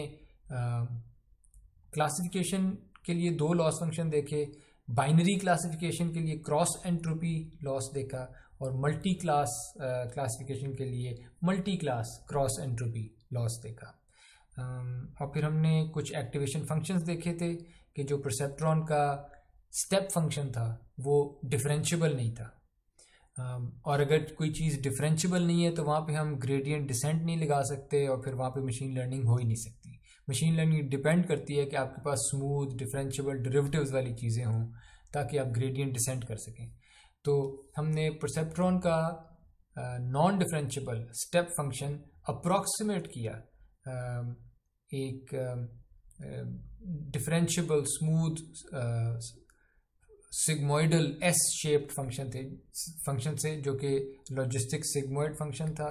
क्लासिफिकेशन के लिए 2 लॉस फंक्शन देखे, बाइनरी क्लासिफिकेशन के लिए क्रॉस एंट्रोपी लॉस देखा और मल्टी क्लास क्लासिफिकेशन के लिए multi class cross entropy loss देखा। और फिर हमने कुछ एक्टिवेशन फंक्शंस देखे थे कि जो परसेप्ट्रॉन का स्टेप फंक्शन था वो डिफरेंशिएबल नहीं था, और अगर कोई चीज़ डिफरेंशिएबल नहीं है तो वहाँ पे हम ग्रेडियंट डिसेंट नहीं लगा सकते और फिर वहाँ पे मशीन लर्निंग हो ही नहीं सकती। मशीन लर्निंग डिपेंड करती है कि आपके पास स्मूथ डिफरेंशिएबल डेरिवेटिव्स वाली चीज़ें हों ताकि आप ग्रेडियंट डिसेंट कर सकें। तो हमने परसेप्ट्रॉन का non differentiable step function approximate किया एक differentiable smooth sigmoidal S shaped function से जो कि लॉजिस्टिक सिग्मोइड फंक्शन था।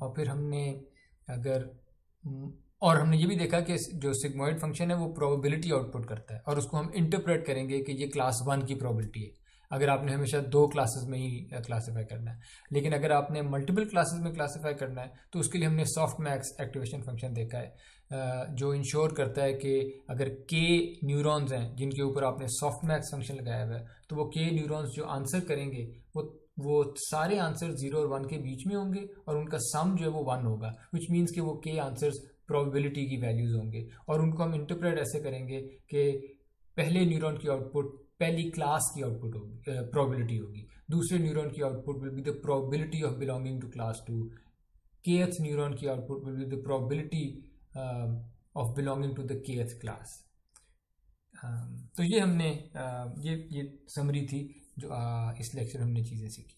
और फिर हमने हमने ये भी देखा कि जो सिग्मोइड फंक्शन है वो प्रोबेबिलिटी आउटपुट करता है और उसको हम इंटरप्रेट करेंगे कि ये क्लास 1 की प्रोबेबिलिटी है, अगर आपने हमेशा 2 क्लासेस में ही क्लासीफाई करना है। लेकिन अगर आपने मल्टीपल क्लासेस में क्लासीफाई करना है तो उसके लिए हमने सॉफ्ट मैक्स एक्टिवेशन फंक्शन देखा है जो इंश्योर करता है कि अगर के न्यूरॉन्स हैं जिनके ऊपर आपने सॉफ्ट मैक्स फंक्शन लगाया हुआ है तो वो के न्यूरॉन्स जो आंसर करेंगे वो सारे आंसर 0 और 1 के बीच में होंगे और उनका सम जो है वो 1 होगा, विच मीन्स कि वो के आंसर्स प्रोबेबिलिटी की वैल्यूज होंगे। और उनको हम इंटरप्रेट ऐसे करेंगे कि पहले न्यूरॉन की आउटपुट पहली क्लास की आउटपुट होगी, प्रोबेबिलिटी होगी, दूसरे न्यूरॉन की output will be the probability of belonging to class 2, kth neuron की output will be the probability of belonging to the kth class. तो ये हमने ये समरी थी जो इस लेक्चर हमने चीज़ें सीखी।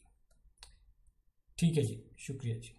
ठीक है जी, शुक्रिया जी।